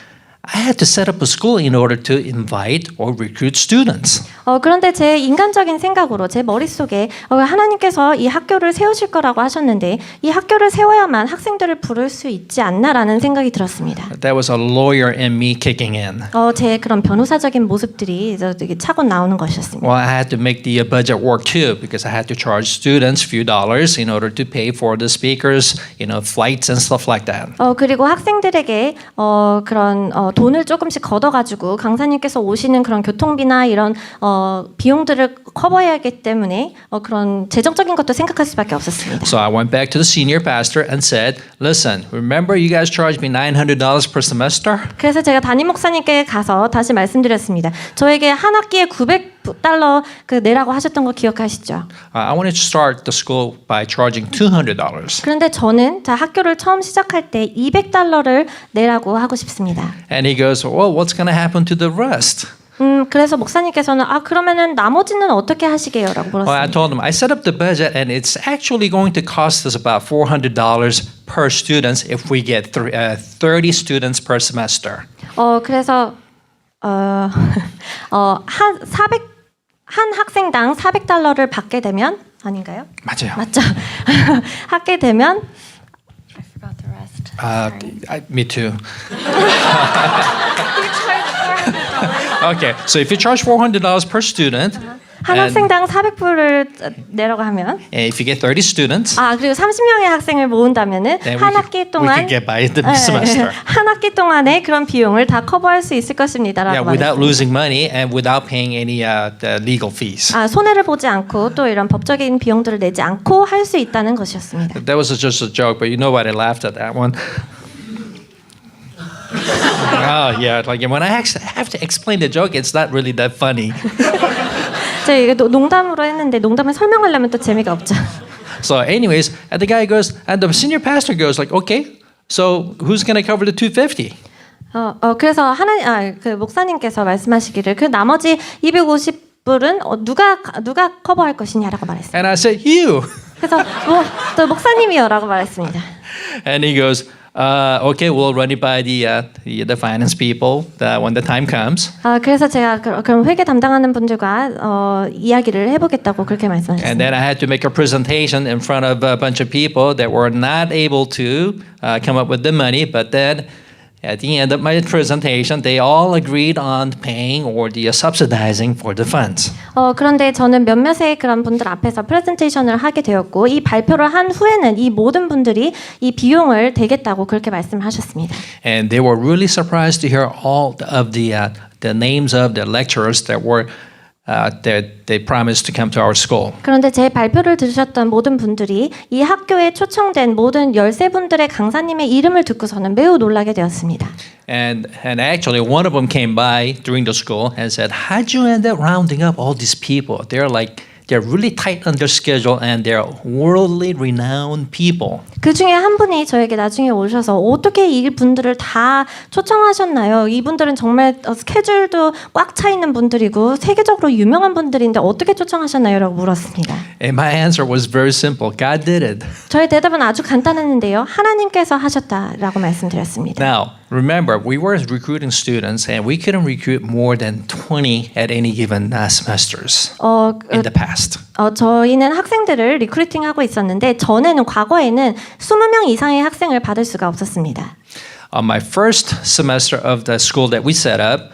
I had to set up a school in order to invite or recruit students. 그런데 제 인간적인 생각으로 제 머릿속에 하나님께서 이 학교를 세우실 거라고 하셨는데 이 학교를 세워야만 학생들을 부를 수 있지 않나라는 생각이 들었습니다. That was a lawyer in me kicking in. 제 그런 변호사적인 모습들이 되게 차고 나오는 것이었습니다. Well, I had to make the budget work too because I had to charge students a few dollars in order to pay for the speakers, flights and stuff like that. 그리고 학생들에게 그런 돈을 조금씩 걷어가지고 강사님께서 오시는 그런 교통비나 이런 비용들을 커버해야 하기 때문에 그런 재정적인 것도 생각할 수밖에 없었습니다. So I went back to the senior pastor and said, "Listen, remember you guys charged me $900 per semester?" 그래서 제가 담임 목사님께 가서 다시 말씀드렸습니다. 저에게 한 학기에 $900 내라고 하셨던 거 기억하시죠? I wanted to start the school by charging $200. 그런데 저는 학교를 처음 시작할 때 $200를 내라고 하고 싶습니다. And he goes, "Well, what's going to happen to the rest?" 그래서 목사님께서는 그러면은 나머지는 어떻게 하시게요라고 Well, I 물었습니다. told him I set up the budget, and it's actually going to cost us about $400 per student if we get 30 students per semester. 그래서 한 학생당 $400를 받게 되면 아닌가요? 맞아요. 맞죠? 하게 되면 I forgot the rest. Me too. Okay, so if you charge $400 per student, 한 학생당 $400을 내라고 하면 and if you get 30 students, 그리고 30명의 학생을 모은다면은 then 한 we 학기 could 동안 get by the semester. 한 학기 동안의 그런 비용을 다 커버할 수 있을 것입니다라고 Yeah, without 말했습니다. losing money and without paying any the legal fees. 손해를 보지 않고 또 이런 법적인 비용들을 내지 않고 할 수 있다는 것이었습니다. That was just a joke, but you know what? I laughed at that one. Oh yeah, like when I actually have to explain the joke, it's not really that funny. 제가 이게 농담으로 했는데 농담을 설명하려면 또 재미가 없죠. So, anyways, and the guy goes, and the senior pastor goes like, okay, so who's going to cover the 250? 그래서 그 목사님께서 말씀하시기를 그 나머지 250불은 누가 커버할 것이냐라고 말했어요. And I said, you. 그래서 또 목사님이요라고 말했습니다. And he goes, okay, we'll run it by the finance people when the time comes. 그래서 제가 그럼 회계 담당하는 분들과 이야기를 해보겠다고 그렇게 And 말씀하셨습니다. then I had to make a presentation in front of a bunch of people that were not able to come up with the money, but then at the end of my presentation, they all agreed on paying or the subsidizing for the funds. 그런데 저는 몇몇의 그런 분들 앞에서 프레젠테이션을 하게 되었고 이 발표를 한 후에는 이 모든 분들이 이 비용을 대겠다고 그렇게 말씀하셨습니다. And they were really surprised to hear all of the names of the lecturers that were that they promised to come to our school. 그런데 제 발표를 들으셨던 모든 분들이 이 학교에 초청된 모든 13분들의 강사님의 이름을 듣고서는 매우 놀라게 되었습니다. And actually one of them came by during the school and said, "How'd you end up rounding up all these people? They're really tight on their schedule and they're worldly renowned people." 그 중에 한 분이 저에게 나중에 오셔서 어떻게 이 분들을 다 초청하셨나요? 이분들은 정말 스케줄도 꽉 차 있는 분들이고 세계적으로 유명한 분들인데 어떻게 초청하셨나요? 라고 물었습니다. And my answer was very simple. God did it. 저의 대답은 아주 간단했는데요. 하나님께서 하셨다라고 말씀드렸습니다. Now, remember, we were recruiting students and we couldn't recruit more than 20 at any given semesters in the past. 저희는 학생들을 리크루팅하고 있었는데 전에는 과거에는 20명 이상의 학생을 받을 수가 없었습니다. On my first semester of the school that we set up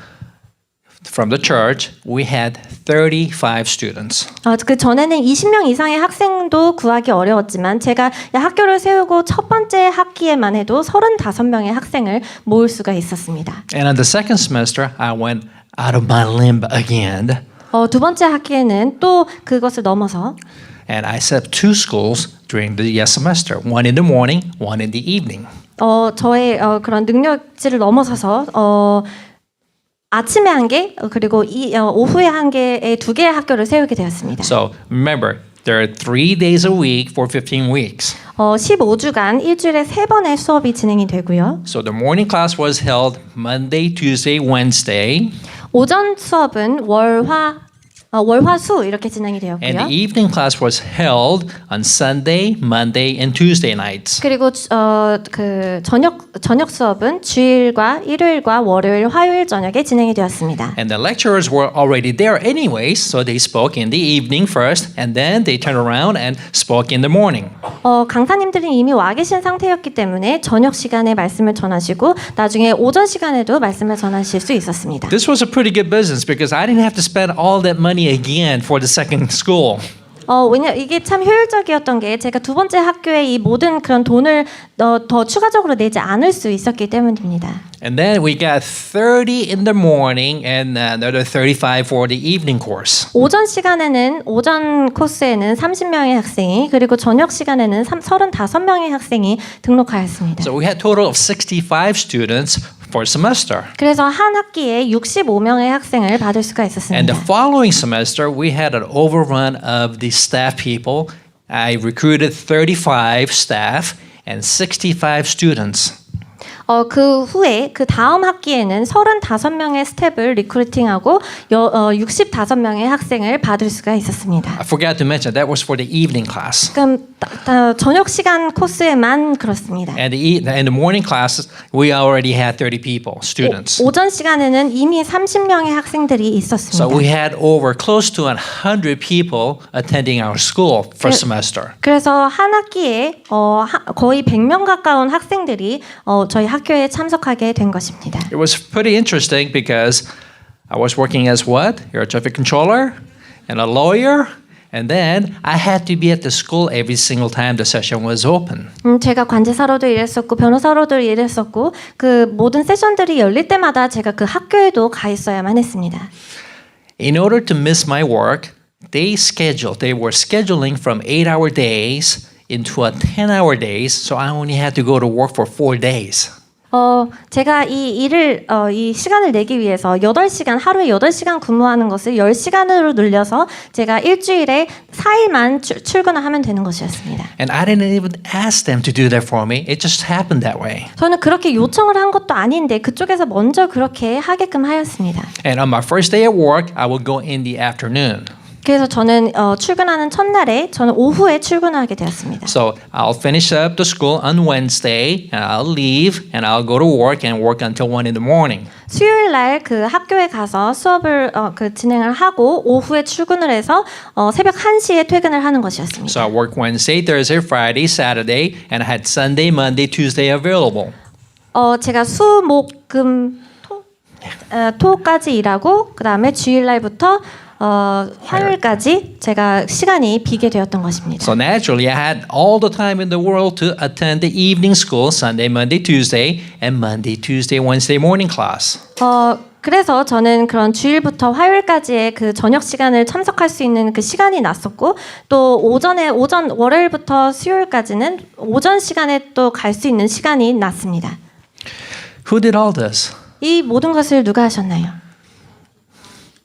from the church, we had 35 students. 그 전에는 20명 이상의 학생도 구하기 어려웠지만 제가 학교를 세우고 첫 번째 학기에만 해도 35명의 학생을 모을 수가 있었습니다. And on the second semester, I went out of my limb again. 두 번째 학기에는 또 그것을 넘어서 And I set up 2 schools during the semester, one in the morning, one in the evening. 저의 그런 능력치를 넘어서서 아침에 한 개, 그리고 오후에 한 개의 두 개의 학교를 세우게 되었습니다. So remember, there are 3 days a week for 15 weeks. 15주간 일주일에 3번의 수업이 진행이 되고요. So the morning class was held Monday, Tuesday, Wednesday. 오전 수업은 월화수 이렇게 진행이 And 되었고요. the evening class was held on Sunday, Monday, and Tuesday nights. 그리고 그 저녁 수업은 주일과 일요일과 월요일, 화요일 저녁에 진행이 되었습니다. And the lecturers were already there anyways, so they spoke in the evening first, and then they turned around and spoke in the morning. 강사님들이 이미 와 계신 상태였기 때문에 저녁 시간에 말씀을 전하시고 나중에 오전 시간에도 말씀을 전하실 수 있었습니다. This was a pretty good business because I didn't have to spend all that money again for the second school. 왜냐 이게 참 효율적이었던 게 제가 두 번째 학교에 이 모든 그런 돈을 더 추가적으로 내지 않을 수 있었기 때문입니다. And then we got 30 in the morning and another 35 for the evening course. 오전 코스에는 30명의 학생이 그리고 저녁 시간에는 35명의 학생이 등록하였습니다. So we had a total of 65 students for semester. 그래서 한 학기에 65명의 학생을 받을 수가 And 있었습니다. the following semester, we had an overrun of the staff people. I recruited 35 staff and 65 students. 그 후에 그 다음 학기에는 35명의 스텝을 리크루팅하고 65명의 학생을 받을 수가 있었습니다. I forgot to mention that was for the evening class. 그럼 저녁 시간 코스에만 그렇습니다. And in the morning classes, we already had 30 people, students. 오전 시간에는 이미 30명의 학생들이 So 있었습니다. we had over close to 100 people attending our school for semester. 그래서 한 학기에 거의 100명 가까운 학생들이 저희 학교에 참석하게 된 것입니다. It was pretty interesting because I was working as what? Air traffic controller and a lawyer. And then I had to be at the school every single time the session was open. 제가 관제사로도 일했었고 변호사로도 일했었고 그 모든 세션들이 열릴 때마다 제가 그 학교에도 가 있어야만 했습니다. In order to miss my work, they were scheduling from 8-hour days into a 10-hour days, so I only had to go to work for 4 days. 제가 이 시간을 내기 위해서 하루에 8시간 근무하는 것을 10시간으로 늘려서 제가 일주일에 4일만 출근을 하면 되는 것이었습니다. And I didn't even ask them to do that for me. It just happened that way. 저는 그렇게 요청을 한 것도 아닌데 그쪽에서 먼저 그렇게 하게끔 하였습니다. And on my first day at work, I would go in the afternoon. 그래서 저는 출근하는 첫날에 저는 오후에 출근하게 되었습니다. So I'll finish up the school on Wednesday, and I'll leave, and I'll go to work and work until 1 in the morning. 수요일 날 그 학교에 가서 수업을 진행을 하고 오후에 출근을 해서 새벽 1시에 퇴근을 하는 것이었습니다. So I worked Wednesday, Thursday, Friday, Saturday, and I had Sunday, Monday, Tuesday available. 제가 수, 목, 금, 토까지 일하고 그 다음에 주일 날부터 화요일까지 제가 시간이 비게 되었던 것입니다. So naturally, I had all the time in the world to attend the evening school, Sunday, Monday, Tuesday, and Monday, Tuesday, Wednesday morning class. 그래서 저는 그런 주일부터 화요일까지의 그 저녁 시간을 참석할 수 있는 그 시간이 났었고 또 월요일부터 수요일까지는 오전 시간에 또 갈 수 있는 시간이 났습니다. Who did all this? 이 모든 것을 누가 하셨나요?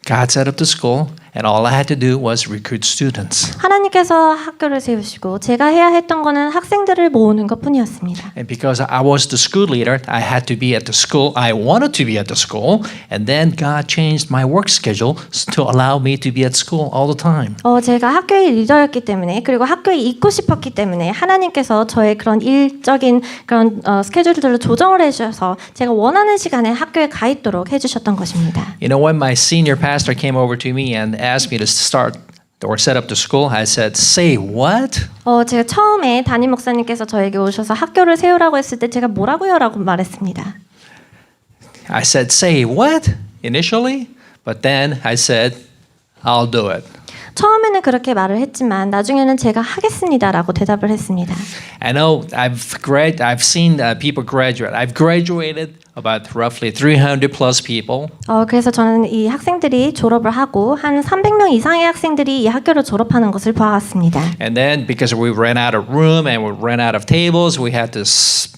God set up the school, and all I had to do was recruit students. 하나님께서 학교를 세우시고 제가 해야 했던 거는 학생들을 모으는 것뿐이었습니다. And because I was the school leader, I had to be at the school. I wanted to be at the school, and then God changed my work schedule to allow me to be at school all the time. 제가 학교의 리더였기 때문에 그리고 학교에 있고 싶었기 때문에 하나님께서 저의 그런 일적인 그런 스케줄들을 조정을 해주셔서 제가 원하는 시간에 학교에 가 있도록 해주셨던 것입니다. You know, when my senior pastor came over to me and asked me to start or set up the school, I said, "Say what?" 제가 처음에 담임 목사님께서 저에게 오셔서 학교를 세우라고 했을 때 제가 뭐라고요라고 말했습니다. I said, "Say what?" initially, but then I said, "I'll do it." 처음에는 그렇게 말을 했지만 나중에는 제가 하겠습니다라고 대답을 했습니다. I know I've seen people graduate. I've graduated about roughly 300 plus people. 그래서 저는 이 학생들이 졸업을 하고 한 300명 이상의 학생들이 이 학교를 졸업하는 것을 보았습니다. And then because we ran out of room and we ran out of tables, we had to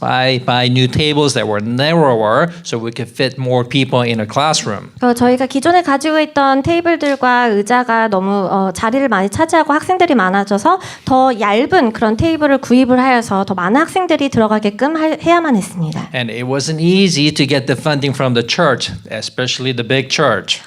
buy new tables that were narrower so we could fit more people in a classroom. 저희가 기존에 가지고 있던 테이블들과 의자가 너무 자리를 많이 차지하고 학생들이 많아져서 더 얇은 그런 테이블을 구입을 하여서 더 많은 학생들이 들어가게끔 해야만 했습니다. And it wasn't easy to get the funding from the church, especially the big church.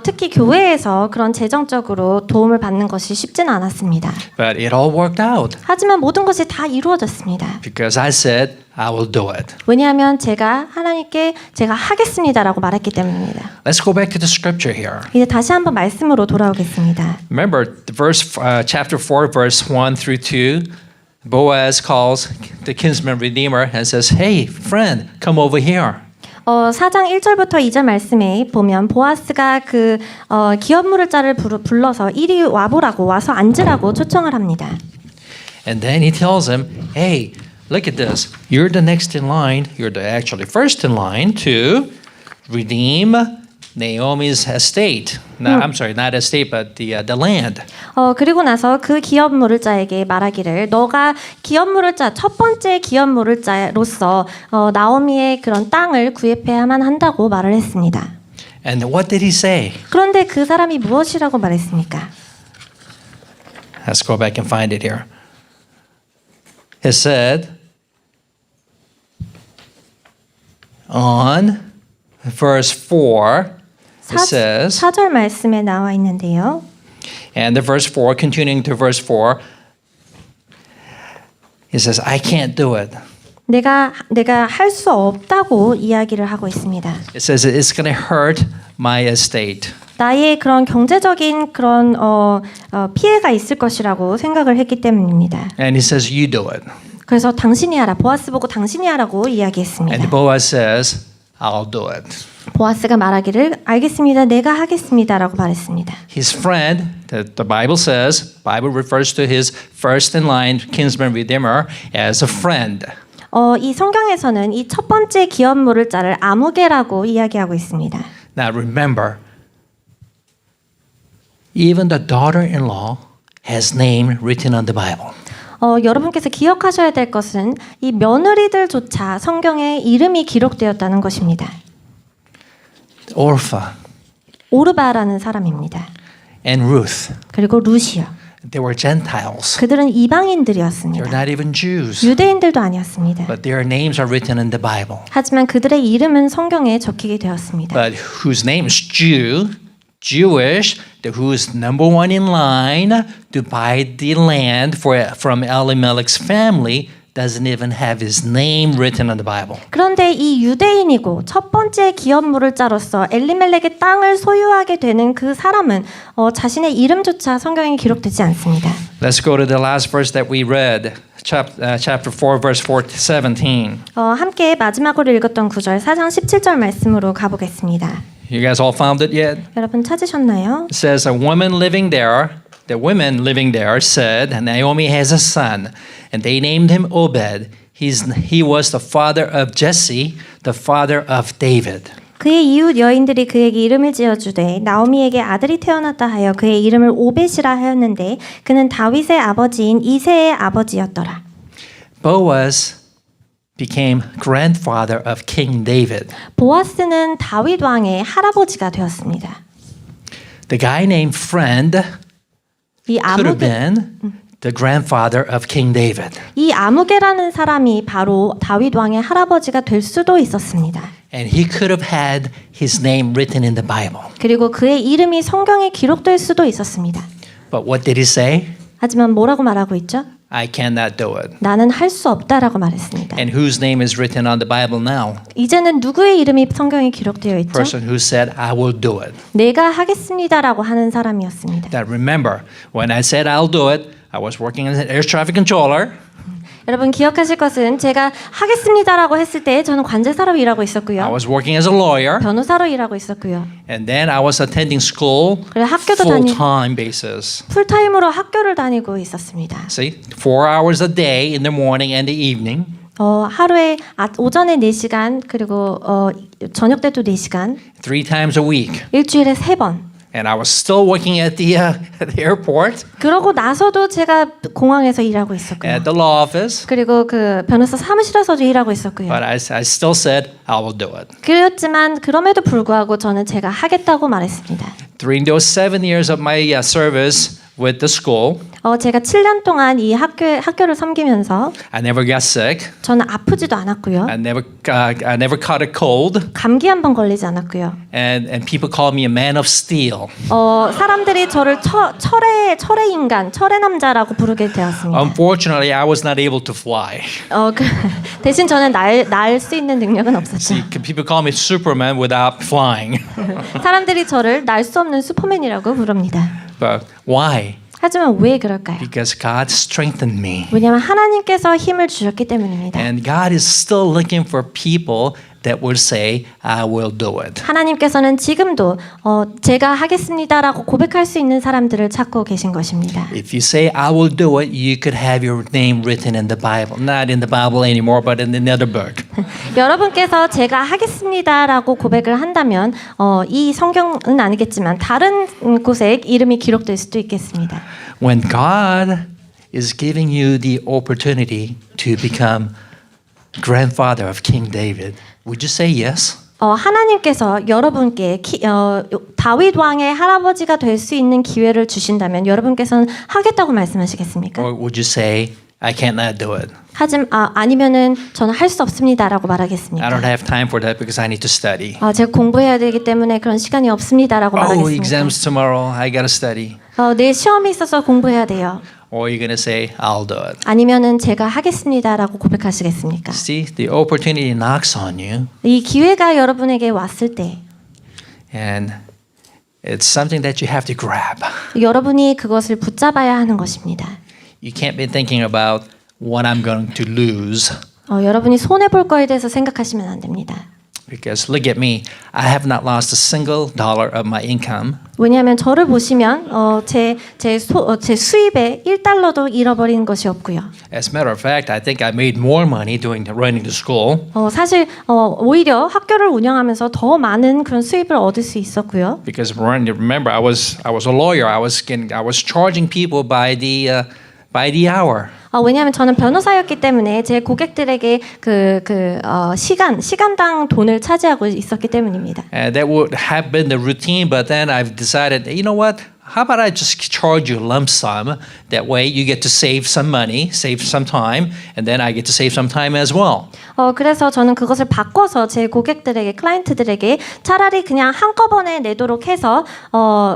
특히 교회에서 그런 재정적으로 도움을 받는 것이 쉽지는 않았습니다. But it all worked out 하지만 모든 것이 다 이루어졌습니다. because I said, I will do it. 왜냐하면 제가 하나님께 제가 하겠습니다라고 말했기 때문입니다. Let's go back to the scripture here. 이제 다시 한번 말씀으로 돌아오겠습니다. Remember, chapter 4, verse 1 through 2, Boaz calls the kinsman redeemer and says, hey, friend, come over here. 4장 1절부터 2절 말씀에 보면 보아스가 그 기업무를자를 불러서 이리 와보라고 와서 앉으라고 초청을 합니다. And then he tells him, hey, look at this. You're the next in line. You're actually first in line to redeem Naomi's estate. No, I'm sorry, not estate, but the land. 그리고 나서 그 기업무를자에게 말하기를 너가 기업무를자 첫 번째 기업무를자로서 나오미의 그런 땅을 구입해야만 한다고 말을 했습니다. And what did he say? 그런데 그 사람이 무엇이라고 말했습니까? Let's go back and find it here. It said on verse 4, it says, 4절 말씀에 나와 있는데요. and the verse 4, continuing to verse 4, it says, I can't do it. 내가 할 수 없다고 이야기를 하고 있습니다. It says it's going to hurt my estate. 나의 그런 경제적인 그런 피해가 있을 것이라고 생각을 했기 때문입니다. And he says, you do it. 그래서 당신이 하라. 보아스 보고 당신이 하라고 이야기했습니다. And Boaz says, I'll do it. 보아스가 말하기를 알겠습니다. 내가 하겠습니다라고 말했습니다. His friend, the Bible says, Bible refers to his first in line kinsman redeemer as a friend. 이 성경에서는 이 첫 번째 기업무를자를 아무개라고 이야기하고 있습니다. Now remember, even the daughter-in-law has name written on the Bible. 여러분께서 기억하셔야 될 것은 이 며느리들조차 성경에 이름이 기록되었다는 것입니다. Orpha 오르바라는 사람입니다. and Ruth. 그리고 루시아. They were Gentiles. 그들은 They're 이방인들이었습니다. not even Jews. 유대인들도 아니었습니다. But their names are written in the Bible. 하지만 그들의 이름은 성경에 적히게 되었습니다. But whose name is Jewish, who's number one in line to buy the land from Elimelech's family, doesn't even have his name written on the Bible. 그런데 이 유대인이고 첫 번째 기업무를자로서 엘리멜렉의 땅을 소유하게 되는 그 사람은 자신의 이름조차 성경에 기록되지 않습니다. Let's go to the last verse that we read, chapter 4, verse 4 to 17. 함께 마지막으로 읽었던 9절 4장 17절 말씀으로 가보겠습니다. You guys all found it yet? 여러분 찾으셨나요? It says, the women living there said, Naomi has a son, and they named him Obed. He was the father of Jesse, the father of David. 그의 이웃 여인들이 그에게 이름을 지어주되 나오미에게 아들이 태어났다 하여 그의 이름을 오벳이라 하였는데 그는 다윗의 아버지인 이새의 아버지였더라. Boaz became grandfather of King David. 보아스는 다윗 왕의 할아버지가 되었습니다. The guy named Friend 이 could have 아무개, been the grandfather of King David. 이 아무개라는 사람이 바로 다윗 왕의 할아버지가 될 수도 있었습니다. And he could have had his name written in the Bible. 그리고 그의 이름이 성경에 기록될 수도 있었습니다. But what did he say? 하지만 뭐라고 말하고 있죠? I cannot do it. 나는 할 수 없다라고 말했습니다. And whose name is written on the Bible now? 이제는 누구의 이름이 성경에 기록되어 있죠? Person who said, I will do it. 내가 하겠습니다라고 하는 사람이었습니다. That remember, when I said I'll do it, I was working as an air traffic controller. 여러분 기억하실 것은 제가 하겠습니다라고 했을 때 저는 관제사로 일하고 I 있었고요. was working as a lawyer. 변호사로 일하고 있었고요. And then I was attending school 그래 학교도 full-time basis. 풀타임으로 학교를 다니고 있었습니다. See, 4 hours a day in the morning and the evening. 하루에 오전에 4시간 그리고 저녁 때도 4시간 3 times a week. 일주일에 3번. And I was still working at the airport, 그러고 나서도 제가 공항에서 일하고 있었고요. at the law office. 그리고 그 변호사 사무실에서도 일하고 있었고요. But I still said, I will do it. 그렇지만 그럼에도 불구하고 저는 제가 하겠다고 말했습니다. During those 7 years of my service with the school, 제가 7년 동안 이 학교를 섬기면서 I never got sick. 저는 아프지도 않았고요. I never caught a cold. 감기 한 번 걸리지 않았고요. And people call me a man of steel. 사람들이 저를 철의 인간, 철의 남자라고 부르게 되었습니다. Unfortunately, I was not able to fly. 대신 저는 날 수 있는 능력은 없었죠. People call me Superman without flying. 사람들이 저를 날 수 없는 슈퍼맨이라고 부릅니다. But why? 하지만 왜 그럴까요? Because God strengthened me. 왜냐하면 하나님께서 힘을 주셨기 때문입니다. And God is still looking for people that will say, I will do it. 하나님께서는 지금도 제가 하겠습니다라고 고백할 수 있는 사람들을 찾고 계신 것입니다. If you say, I will do it, you could have your name written in the Bible. Not in the Bible anymore, but in another book. 여러분께서 제가 하겠습니다라고 고백을 한다면 이 성경은 아니겠지만 다른 곳에 이름이 기록될 수도 있겠습니다. When God is giving you the opportunity to become grandfather of King David, would you say yes? 하나님께서 여러분께 다윗 왕의 할아버지가 될 수 있는 기회를 주신다면 여러분께서는 하겠다고 말씀하시겠습니까? Or would you say, I cannot do it? 아니면은 저는 할 수 없습니다라고 말하겠습니까? I don't have time for that because I need to study. 제가 공부해야 되기 때문에 그런 시간이 없습니다라고 Oh, 말하겠습니까? exams tomorrow. I gotta study. 내일 시험이 있어서 공부해야 돼요. Or you're gonna say, I'll do it. 아니면은 제가 하겠습니다라고 고백하시겠습니까? See, the opportunity knocks on you, 이 기회가 여러분에게 왔을 때 and it's something that you have to grab. 여러분이 그것을 붙잡아야 하는 것입니다. You can't be thinking about what I'm going to lose. 여러분이 손해 볼 거에 대해서 생각하시면 안 됩니다. Because look at me, I have not lost a single dollar of my income. 왜냐하면 저를 보시면 제 수입의 1달러도 잃어버린 것이 없고요. As a matter of fact, I think I made more money running the school. 사실 오히려 학교를 운영하면서 더 많은 그런 수입을 얻을 수 있었고요. Because remember, I was a lawyer. I was charging people by the hour. 왜냐하면 저는 변호사였기 때문에 제 고객들에게 시간당 돈을 차지하고 있었기 때문입니다. That would have been the routine, but then I've decided, you know what? How about I just charge you a lump sum? That way you get to save some money, save some time, and then I get to save some time as well. 그래서 저는 그것을 바꿔서 제 고객들에게, 클라이언트들에게 차라리 그냥 한꺼번에 내도록 해서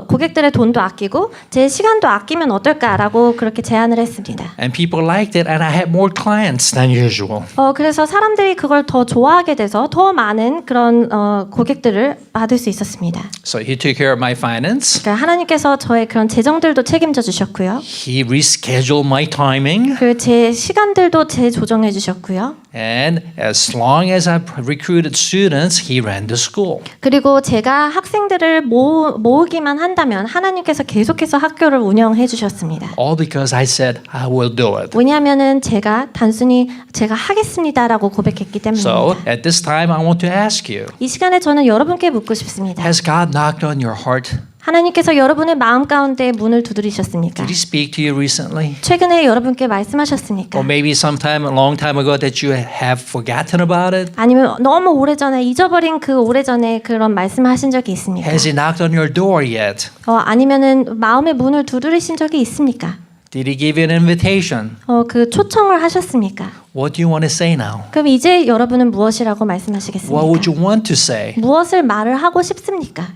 고객들의 돈도 아끼고 제 시간도 아끼면 어떨까라고 그렇게 제안을 했습니다. And people liked it, and I had more clients than usual. 그래서 사람들이 그걸 더 좋아하게 돼서 더 많은 그런 고객들을 받을 수 있었습니다. So he took care of my finance. 그러니까 하나님께서 저의 그런 재정들도 책임져 주셨고요. He rescheduled my timing. 그 제 시간들도 재조정해 주셨고요. And as long as I recruited students, he ran the school. 그리고 제가 학생들을 모으기만 한다면 하나님께서 계속해서 학교를 운영해 주셨습니다. All because I said, I will do it. 왜냐하면은 제가 단순히 제가 하겠습니다라고 고백했기 때문입니다. So at this time, I want to ask you, 이 시간에 저는 여러분께 묻고 싶습니다. has God knocked on your heart? 하나님께서 여러분의 마음 가운데 문을 두드리셨습니까? Did he speak to you recently? 최근에 여러분께 말씀하셨습니까? Or maybe sometime a long time ago that you have forgotten about it? 아니면 너무 오래전에 잊어버린 그 오래전에 그런 말씀하신 적이 있습니까? Has he knocked on your door yet? 아니면은 마음의 문을 두드리신 적이 있습니까? Did he give you an invitation? 그 초청을 하셨습니까? What do you want to say now? 그럼 이제 여러분은 무엇이라고 말씀하시겠습니까? What would you want to say? 무엇을 말을 하고 싶습니까?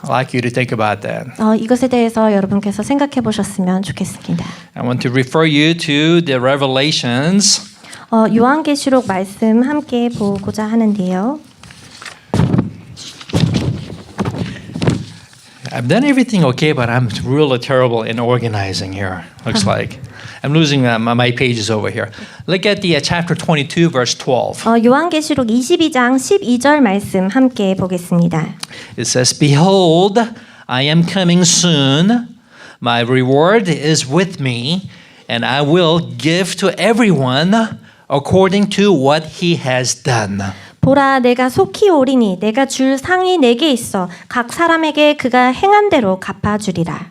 I'd like you to think about that. 이것에 대해서 여러분께서 생각해 보셨으면 좋겠습니다. I want to refer you to the Revelations. 요한계시록 말씀 함께 보고자 하는데요. I've done everything okay, but I'm really terrible in organizing here. Looks like I'm losing my pages over here. Look at the chapter 22, verse 12. 요한계시록 22장 12절 말씀 함께 보겠습니다. It says, "Behold, I am coming soon. My reward is with me, and I will give to everyone according to what he has done. 보라 내가 속히 오리니 내가 줄 상이 내게 있어 각 사람에게 그가 행한 대로 갚아주리라.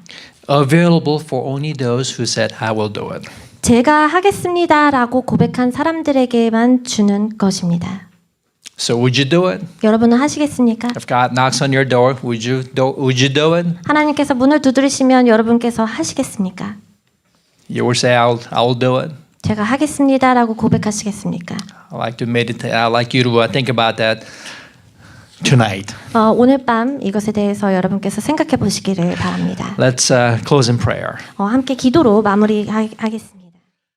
Available for only those who said, I will do it. 제가 하겠습니다라고 고백한 사람들에게만 주는 것입니다. So would you do it? 여러분은 하시겠습니까? If God knocks on your door, would you do it? 하나님께서 문을 두드리시면 여러분께서 하시겠습니까? You will say, I'll do it. 제가 하겠습니다라고 고백하시겠습니까? I like to meditate. I like you to think about that tonight. 오늘 밤 이것에 대해서 여러분께서 생각해 보시기를 바랍니다. Let's close in prayer. 함께 기도로 마무리하겠습니다.